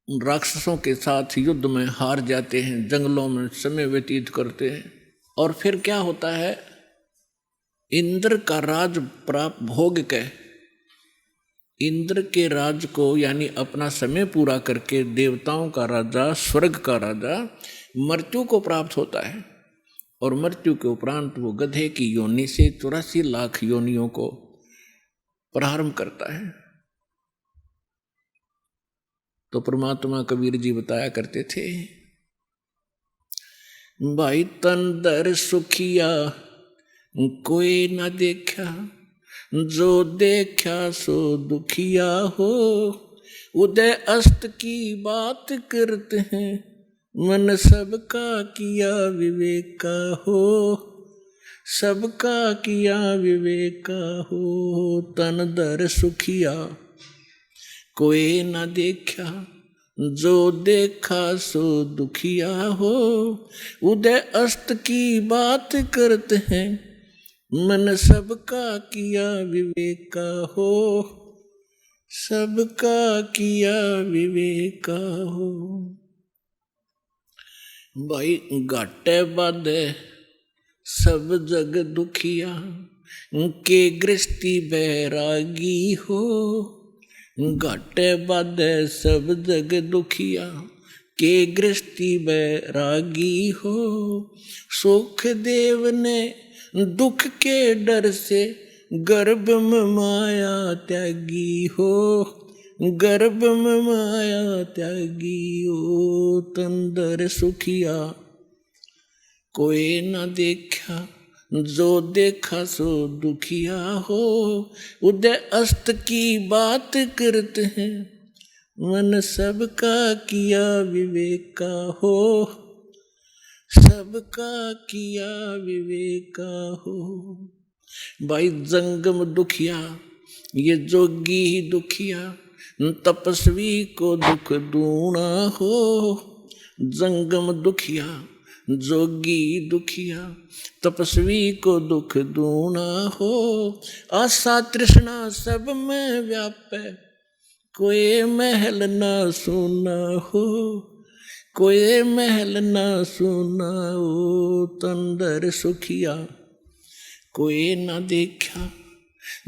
राक्षसों के साथ युद्ध में हार जाते हैं, जंगलों में समय व्यतीत करते हैं, और फिर क्या होता है, इंद्र का राज प्राप्त भोग के, इंद्र के राज को यानी अपना समय पूरा करके देवताओं का राजा, स्वर्ग का राजा मृत्यु को प्राप्त होता है। और मृत्यु के उपरांत वो गधे की योनि से 84 लाख योनियों को प्रारंभ करता है। तो परमात्मा कबीर जी बताया करते थे, भाई तन दर सुखिया कोई न देखा, जो देखा सो दुखिया हो। उदय अस्त की बात करते हैं, मन सबका किया विवेक का हो, सबका किया विवेक का हो। तन दर सुखिया कोई न देखा, जो देखा सो दुखिया हो। उदय अस्त की बात करते हैं, मन सबका किया विवेक का हो, सबका किया विवेक का हो। भाई घाटे बाधे सब जग दुखिया, के गृहस्थी बैरागी हो। घाटे बाधे सब जग दुखिया, के गृहस्थी बैरागी हो। सुख देव ने दुख के डर से, गर्भ में माया त्यागी हो। गर्भ में माया त्यागी हो। तंदर सुखिया कोई न देखा, जो देखा सो दुखिया हो। उदय अस्त की बात करते हैं, मन सबका किया विवेक का हो, सबका किया विवेक का हो। भाई जंगम दुखिया, ये जोगी ही दुखिया, तपस्वी को दुख दूना हो। जंगम दुखिया, जोगी दुखिया, तपस्वी को दुख दूना हो। आशा तृष्णा सब में व्यापे, कोई महल ना सुना हो, कोई महल ना सुना हो। तंदर सुखिया कोई ना देखा,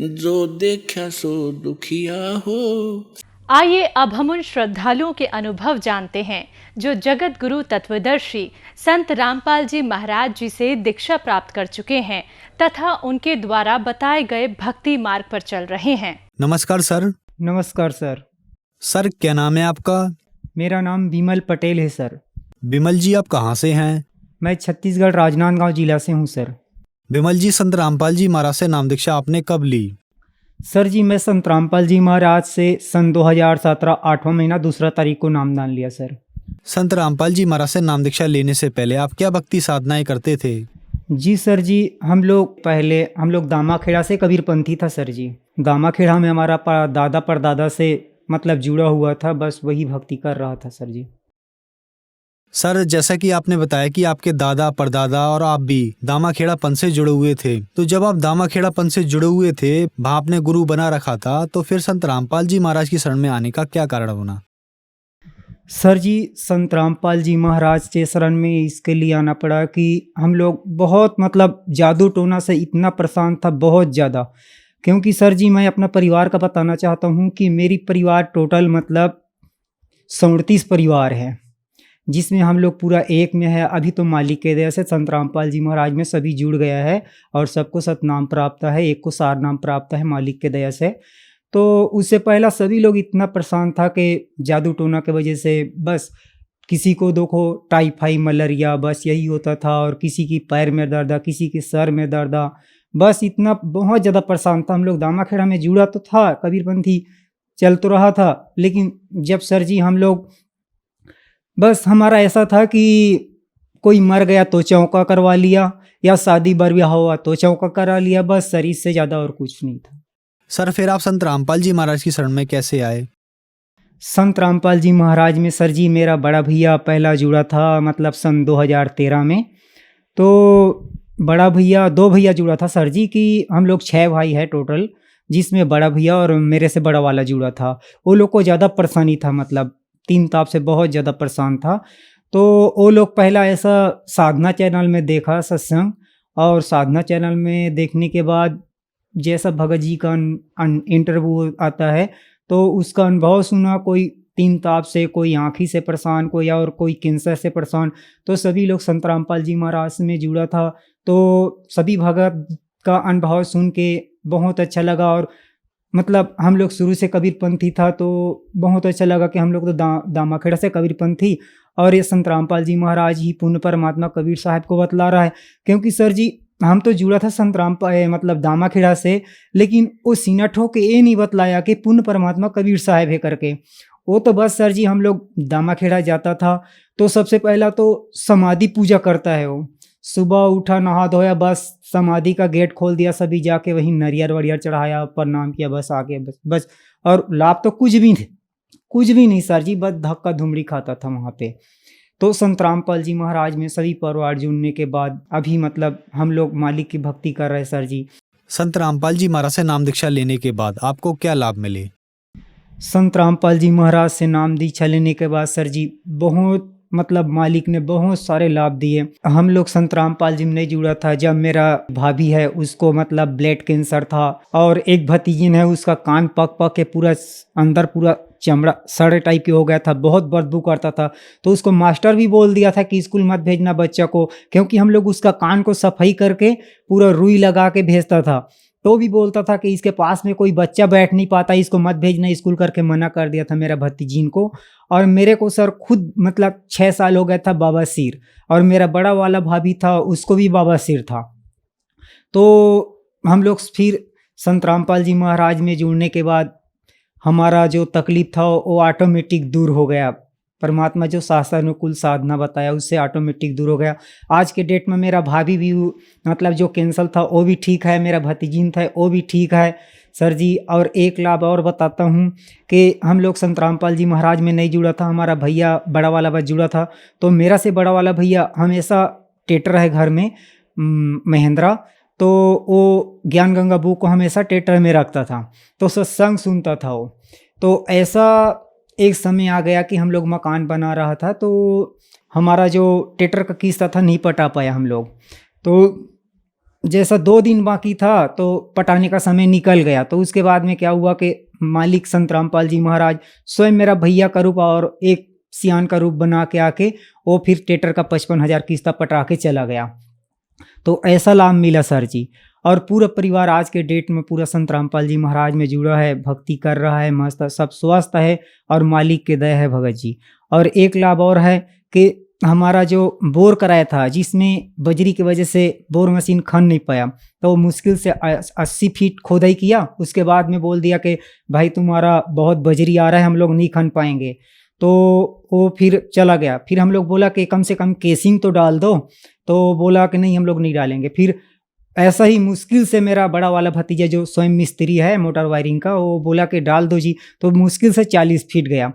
जो देखा सो दुखिया हो। आइए अब हम उन श्रद्धालुओं के अनुभव जानते हैं जो जगत गुरु तत्वदर्शी संत रामपाल जी महाराज जी से दीक्षा प्राप्त कर चुके हैं तथा उनके द्वारा बताए गए भक्ति मार्ग पर चल रहे हैं। नमस्कार सर। नमस्कार सर। सर क्या नाम है आपका? मेरा नाम विमल पटेल है सर। विमल जी आप कहाँ से हैं? मैं छत्तीसगढ़ राजनांदगांव जिला से हूँ सर। विमल जी संत रामपाल जी महाराज से नाम दीक्षा आपने कब ली? सर जी मैं संत रामपाल जी महाराज से सन 2017 8वां महीना 2 तारीख को नामदान लिया सर। संत रामपाल जी महाराज से नाम दीक्षा लेने से पहले आप क्या भक्ति साधनाएं करते थे? जी सर जी, हम लोग दामाखेड़ा से कबीरपंथी था सर जी। दामाखेड़ा में हमारा दादा परदादा से मतलब जुड़ा हुआ था, बस वही भक्ति कर रहा था सर जी। सर जैसा कि आपने बताया कि आपके दादा परदादा और आप भी दामाखेड़ा पंथ से जुड़े हुए थे, तो जब आप दामाखेड़ा पंथ से जुड़े हुए थे, वहाँ आपने गुरु बना रखा था, तो फिर संत रामपाल जी महाराज की शरण में आने का क्या कारण बना? सर जी, संत रामपाल जी महाराज के शरण में इसके लिए आना पड़ा कि हम लोग बहुत मतलब जादू टोना से इतना परेशान था, बहुत ज़्यादा। क्योंकि सर जी, मैं अपना परिवार का बताना चाहता हूँ कि मेरी परिवार टोटल मतलब 37 परिवार है, जिसमें हम लोग पूरा एक में है। अभी तो मालिक के दया से संत रामपाल जी महाराज में सभी जुड़ गया है और सबको सतनाम प्राप्त है, एक को सार नाम प्राप्त है मालिक के दया से। तो उससे पहला सभी लोग इतना परेशान था कि जादू टोना की वजह से बस किसी को देखो टाइफाइड मलेरिया बस यही होता था, और किसी की पैर में दर्द आ, किसी के सर में दर्द आ, बस इतना बहुत ज़्यादा परेशान था। हम लोग दामाखेड़ा में जुड़ा तो था, कबीरपंथी चल तो रहा था, लेकिन जब सर जी हम लोग बस हमारा ऐसा था कि कोई मर गया तो चौका करवा लिया, या शादी बरब्याह हुआ तो चौका करा लिया, बस सर इससे ज़्यादा और कुछ नहीं था। सर फिर आप संत रामपाल जी महाराज की शरण में कैसे आए? संत रामपाल जी महाराज में सर जी मेरा बड़ा भैया पहला जुड़ा था, मतलब सन 2013 में। तो बड़ा भैया, दो भैया जुड़ा था सर जी, कि हम लोग 6 भाई है टोटल, जिसमें बड़ा भैया और मेरे से बड़ा वाला जुड़ा था। वो लोग को ज़्यादा परेशानी था, मतलब 3 ताप से बहुत ज़्यादा परेशान था। तो वो लोग पहला ऐसा साधना चैनल में देखा सत्संग, और साधना चैनल में देखने के बाद जैसा भगत जी का इंटरव्यू आता है तो उसका अनुभव सुना। कोई 3 ताप से, कोई आँखी से परेशान, कोई और कोई कैंसर से परेशान। तो सभी लोग संत रामपाल जी महाराज में जुड़ा था, तो सभी भगत का अनुभव सुन के बहुत अच्छा लगा। और मतलब हम लोग शुरू से कबीरपंथी था, तो बहुत अच्छा लगा कि हम लोग तो दामाखेड़ा से कबीरपंथी, और ये संत रामपाल जी महाराज ही पूर्ण परमात्मा कबीर साहब को बतला रहा है। क्योंकि सर जी हम तो जुड़ा था संत रामपाल मतलब दामाखेड़ा से, लेकिन वो सीना ठोक के ये नहीं बतलाया कि पूर्ण परमात्मा कबीर साहब है करके। वो तो बस सर जी हम लोग दामाखेड़ा जाता था तो सबसे पहला तो समाधि पूजा करता है वो। सुबह उठा, नहा धोया, बस समाधि का गेट खोल दिया, सभी जाके वहीं नरियर वरियर चढ़ाया, प्रणाम किया, बस आगे बस। और लाभ तो कुछ भी नहीं सर जी, बस धक्का धुमड़ी खाता था वहाँ पे। तो संत रामपाल जी महाराज में सभी परिवार जुड़ने के बाद अभी मतलब हम लोग मालिक की भक्ति कर रहे हैं सर जी। संत रामपाल जी महाराज से नाम दीक्षा लेने के बाद आपको क्या लाभ मिले? संत रामपाल जी महाराज से नाम दीक्षा लेने के बाद सर जी बहुत मतलब मालिक ने बहुत सारे लाभ दिए। हम लोग संत रामपाल जी में नहीं जुड़ा था जब मेरा भाभी है उसको मतलब ब्लड कैंसर था, और एक भतीजन है उसका कान पक के पूरा अंदर पूरा चमड़ा सड़े टाइप के हो गया था, बहुत बदबू करता था। तो उसको मास्टर भी बोल दिया था कि स्कूल मत भेजना बच्चा को, क्योंकि हम लोग उसका कान को सफाई करके पूरा रुई लगा के भेजता था। तो भी बोलता था कि इसके पास में कोई बच्चा बैठ नहीं पाता, इसको मत भेजना स्कूल करके मना कर दिया था मेरा भतीजीन को। और मेरे को सर खुद मतलब 6 साल हो गया था बवासीर, और मेरा बड़ा वाला भाभी था उसको भी बवासीर था। तो हम लोग फिर संत रामपाल जी महाराज में जुड़ने के बाद हमारा जो तकलीफ था वो ऑटोमेटिक दूर हो गया। परमात्मा जो शास्त्रानुकूल साधना बताया उससे ऑटोमेटिक दूर हो गया। आज के डेट में मेरा भाभी भी मतलब जो कैंसर था वो भी ठीक है, मेरा भतीजीन था वो भी ठीक है सर जी। और एक लाभ और बताता हूँ कि हम लोग संत रामपाल जी महाराज में नहीं जुड़ा था, हमारा भैया बड़ा वाला बस जुड़ा था। तो मेरा से बड़ा वाला भैया हमेशा टेटर है घर में महेंद्रा, तो वो ज्ञान गंगा बुक को हमेशा टेटर में रखता था, तो सत्संग सुनता था वो। तो ऐसा एक समय आ गया कि हम लोग मकान बना रहा था, तो हमारा जो टेटर का किस्ता था नहीं पटा पाया हम लोग। तो जैसा 2 दिन बाकी था तो पटाने का समय निकल गया। तो उसके बाद में क्या हुआ कि मालिक संत रामपाल जी महाराज स्वयं मेरा भैया का रूप और एक सियान का रूप बना के आके वो फिर टेटर का 55,000 किस्ता पटा के चला गया। तो ऐसा लाभ मिला सर जी। और पूरा परिवार आज के डेट में पूरा संत रामपाल जी महाराज में जुड़ा है, भक्ति कर रहा है, मस्त सब स्वस्थ है और मालिक के दया है भगत जी। और एक लाभ और है कि हमारा जो बोर कराया था जिसमें बजरी की वजह से बोर मशीन खन नहीं पाया, तो मुश्किल से 80 फीट खोदाई किया। उसके बाद में बोल दिया कि भाई तुम्हारा बहुत बजरी आ रहा है, हम लोग नहीं खन पाएंगे। तो वो फिर चला गया। फिर हम लोग बोला कि कम से कम केसिंग तो डाल दो, तो बोला कि नहीं हम लोग नहीं डालेंगे। फिर ऐसा ही मुश्किल से मेरा बड़ा वाला भतीजा जो स्वयं मिस्त्री है मोटर वायरिंग का, वो बोला कि डाल दो जी, तो मुश्किल से 40 फीट गया।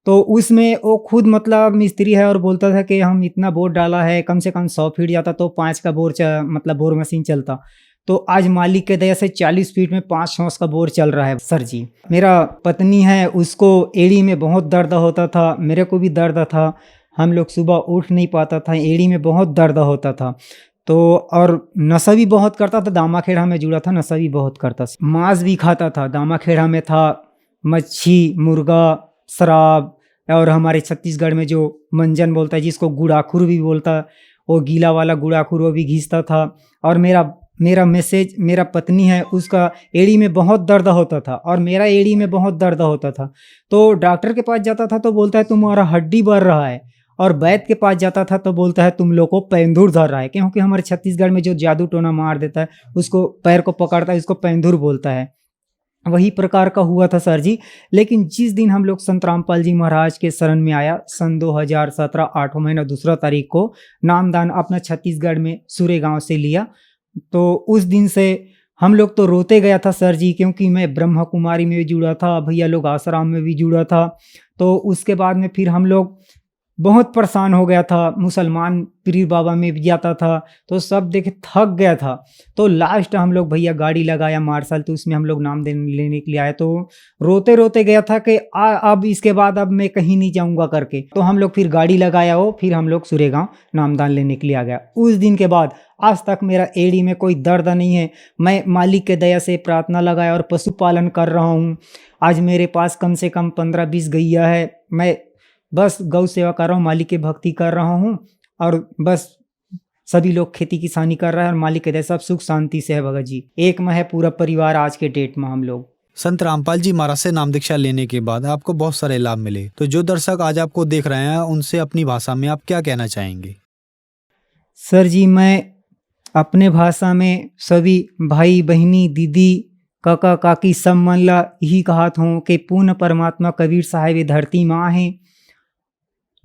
तो उसमें वो खुद मतलब मिस्त्री है और बोलता था कि हम इतना बोर डाला है, कम से कम 100 फीट जाता तो 5 का बोर मतलब बोर मशीन चलता। तो आज मालिक के दया से 40 फीट में 5 हॉर्स का बोर चल रहा है सर जी। मेरा पत्नी है, उसको एड़ी में बहुत दर्द होता था, मेरे को भी दर्द था, हम लोग सुबह उठ नहीं पाता था, एड़ी में बहुत दर्द होता था। तो और नशा भी बहुत करता था, दामाखेड़ा में जुड़ा था, नशा भी बहुत करता था, मांस भी खाता था। दामाखेड़ा में था मच्छी, मुर्गा, शराब, और हमारे छत्तीसगढ़ में जो मंजन बोलता है जिसको गुड़ाखुर भी बोलता, वो गीला वाला गुड़ाखुर वो भी घिसता था। और मेरा पत्नी है, उसका एड़ी में बहुत दर्द होता था और मेरा एड़ी में बहुत दर्द होता था। तो डॉक्टर के पास जाता था तो बोलता है तुम्हारा हड्डी बढ़ रहा है, और वैद्य के पास जाता था तो बोलता है तुम लोग को पैंधुर धर रहा है, क्योंकि हमारे छत्तीसगढ़ में जो जादू टोना मार देता है उसको पैर को पकड़ता है, उसको पैंधुर बोलता है। वही प्रकार का हुआ था सर जी। लेकिन जिस दिन हम लोग संत रामपाल जी महाराज के शरण में आया, सन 2017 8 महीना 2 तारीख को नामदान अपना छत्तीसगढ़ में सूर्य गांव से लिया। तो उस दिन से हम लोग तो रोते गया था सर जी, क्योंकि मैं ब्रह्मा कुमारी में भी जुड़ा था, भैया लोग आसाराम में भी जुड़ा था। तो उसके बाद में फिर हम लोग बहुत परेशान हो गया था, मुसलमान पीर बाबा में भी जाता था, तो सब देखे थक गया था। तो लास्ट हम लोग भैया गाड़ी लगाया मार्शल, तो उसमें हम लोग नाम लेने के लिए आए। तो रोते रोते गया था कि अब इसके बाद अब मैं कहीं नहीं जाऊंगा करके। तो हम लोग फिर गाड़ी लगाया हो, फिर हम लोग सूर्यगांव नामदान लेने के लिए आ गया। उस दिन के बाद आज तक मेरा एड़ी में कोई दर्द नहीं है। मैं मालिक के दया से प्रार्थना लगाया और पशुपालन कर रहा हूँ। आज मेरे पास कम से कम 15-20 गैया है। मैं बस गौ सेवा कर रहा हूँ, मालिक की भक्ति कर रहा हूँ, और बस सभी लोग खेती किसानी कर रहे हैं और मालिक के दया सब सुख शांति से है भगत जी। एक में है पूरा परिवार आज के डेट में हम लोग। संत रामपाल जी महाराज से नाम दीक्षा लेने के बाद आपको बहुत सारे लाभ मिले, तो जो दर्शक आज आपको देख रहे हैं उनसे अपनी भाषा में आप क्या कहना चाहेंगे? सर जी, मैं अपने भाषा में सभी भाई बहनी दीदी काका काकी सब मन ला यही कहत हूँ कि पूर्ण परमात्मा कबीर साहिब ये धरती माँ है।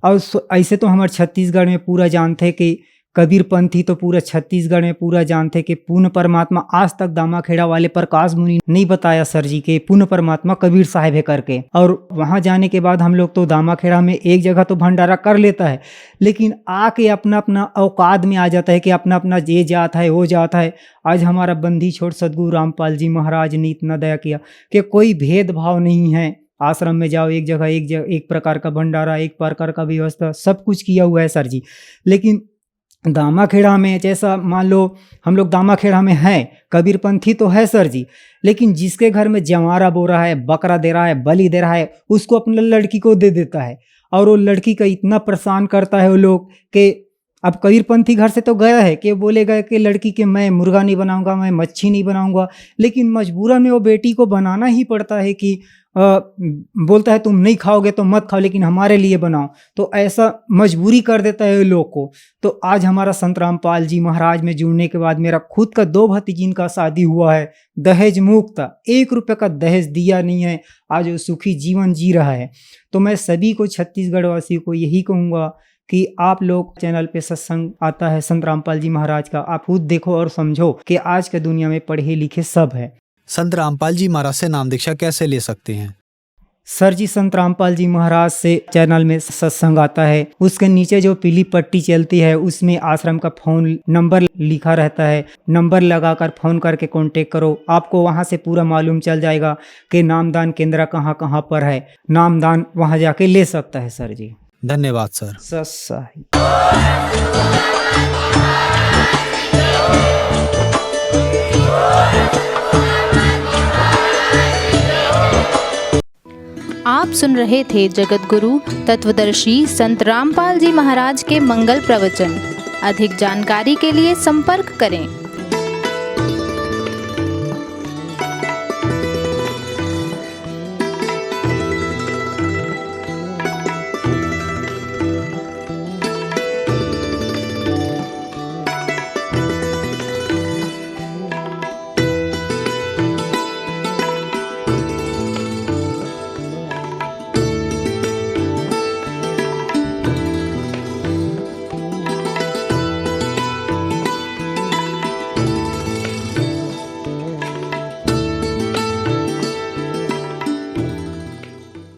और ऐसे तो हमारे छत्तीसगढ़ में पूरा जानते कि कबीर पंथी तो पूरा छत्तीसगढ़ में पूरा जानते कि पूर्ण परमात्मा, आज तक दामाखेड़ा वाले प्रकाश मुनि नहीं बताया सर जी के पूर्ण परमात्मा कबीर साहिब है करके। और वहाँ जाने के बाद हम लोग तो दामाखेड़ा में एक जगह तो भंडारा कर लेता है, लेकिन आके अपना अपना औकात में आ जाता है कि अपना अपना ये जात है वो जात है। आज हमारा बंदी छोड़ सदगुरु रामपाल जी महाराज ने इतना दया किया कि कोई भेदभाव नहीं है। आश्रम में जाओ, एक जगह एक प्रकार का भंडारा, एक प्रकार का व्यवस्था, सब कुछ किया हुआ है सर जी। लेकिन दामाखेड़ा में जैसा मान लो हम लोग दामाखेड़ा में हैं, कबीरपंथी तो है सर जी, लेकिन जिसके घर में जवारा बो रहा है, बकरा दे रहा है, बलि दे रहा है, उसको अपने लड़की को दे देता है। और वो लड़की का इतना परेशान करता है वो लोग कि अब कबीरपंथी घर से तो गया है कि बोलेगा कि लड़की के मैं मुर्गा नहीं बनाऊंगा, मैं मच्छी नहीं बनाऊंगा, लेकिन मजबूरन में वो बेटी को बनाना ही पड़ता है कि बोलता है तुम नहीं खाओगे तो मत खाओ, लेकिन हमारे लिए बनाओ। तो ऐसा मजबूरी कर देता है लोग को। तो आज हमारा संत रामपाल जी महाराज में जुड़ने के बाद मेरा खुद का 2 भतीजिन का शादी हुआ है, दहेज मुक्त, 1 रुपये का दहेज दिया नहीं है, आज वो सुखी जीवन जी रहा है। तो मैं सभी को छत्तीसगढ़ वासियों को यही कहूँगा कि आप लोग चैनल पे सत्संग आता है संत रामपाल जी महाराज का, आप खुद देखो और समझो कि आज के दुनिया में पढ़े लिखे सब है। संत रामपाल जी महाराज से नाम दीक्षा कैसे ले सकते हैं? सर जी, संत रामपाल जी महाराज से चैनल में सत्संग आता है, उसके नीचे जो पीली पट्टी चलती है उसमें आश्रम का फोन नंबर लिखा रहता है। नंबर लगाकर फोन करके कांटेक्ट करो, आपको वहां से पूरा मालूम चल जाएगा कि नामदान केंद्र कहाँ कहाँ पर है। नामदान वहां जाके ले सकता है सर जी। धन्यवाद सर। सही। आप सुन रहे थे जगत गुरु तत्वदर्शी संत रामपाल जी महाराज के मंगल प्रवचन। अधिक जानकारी के लिए संपर्क करें।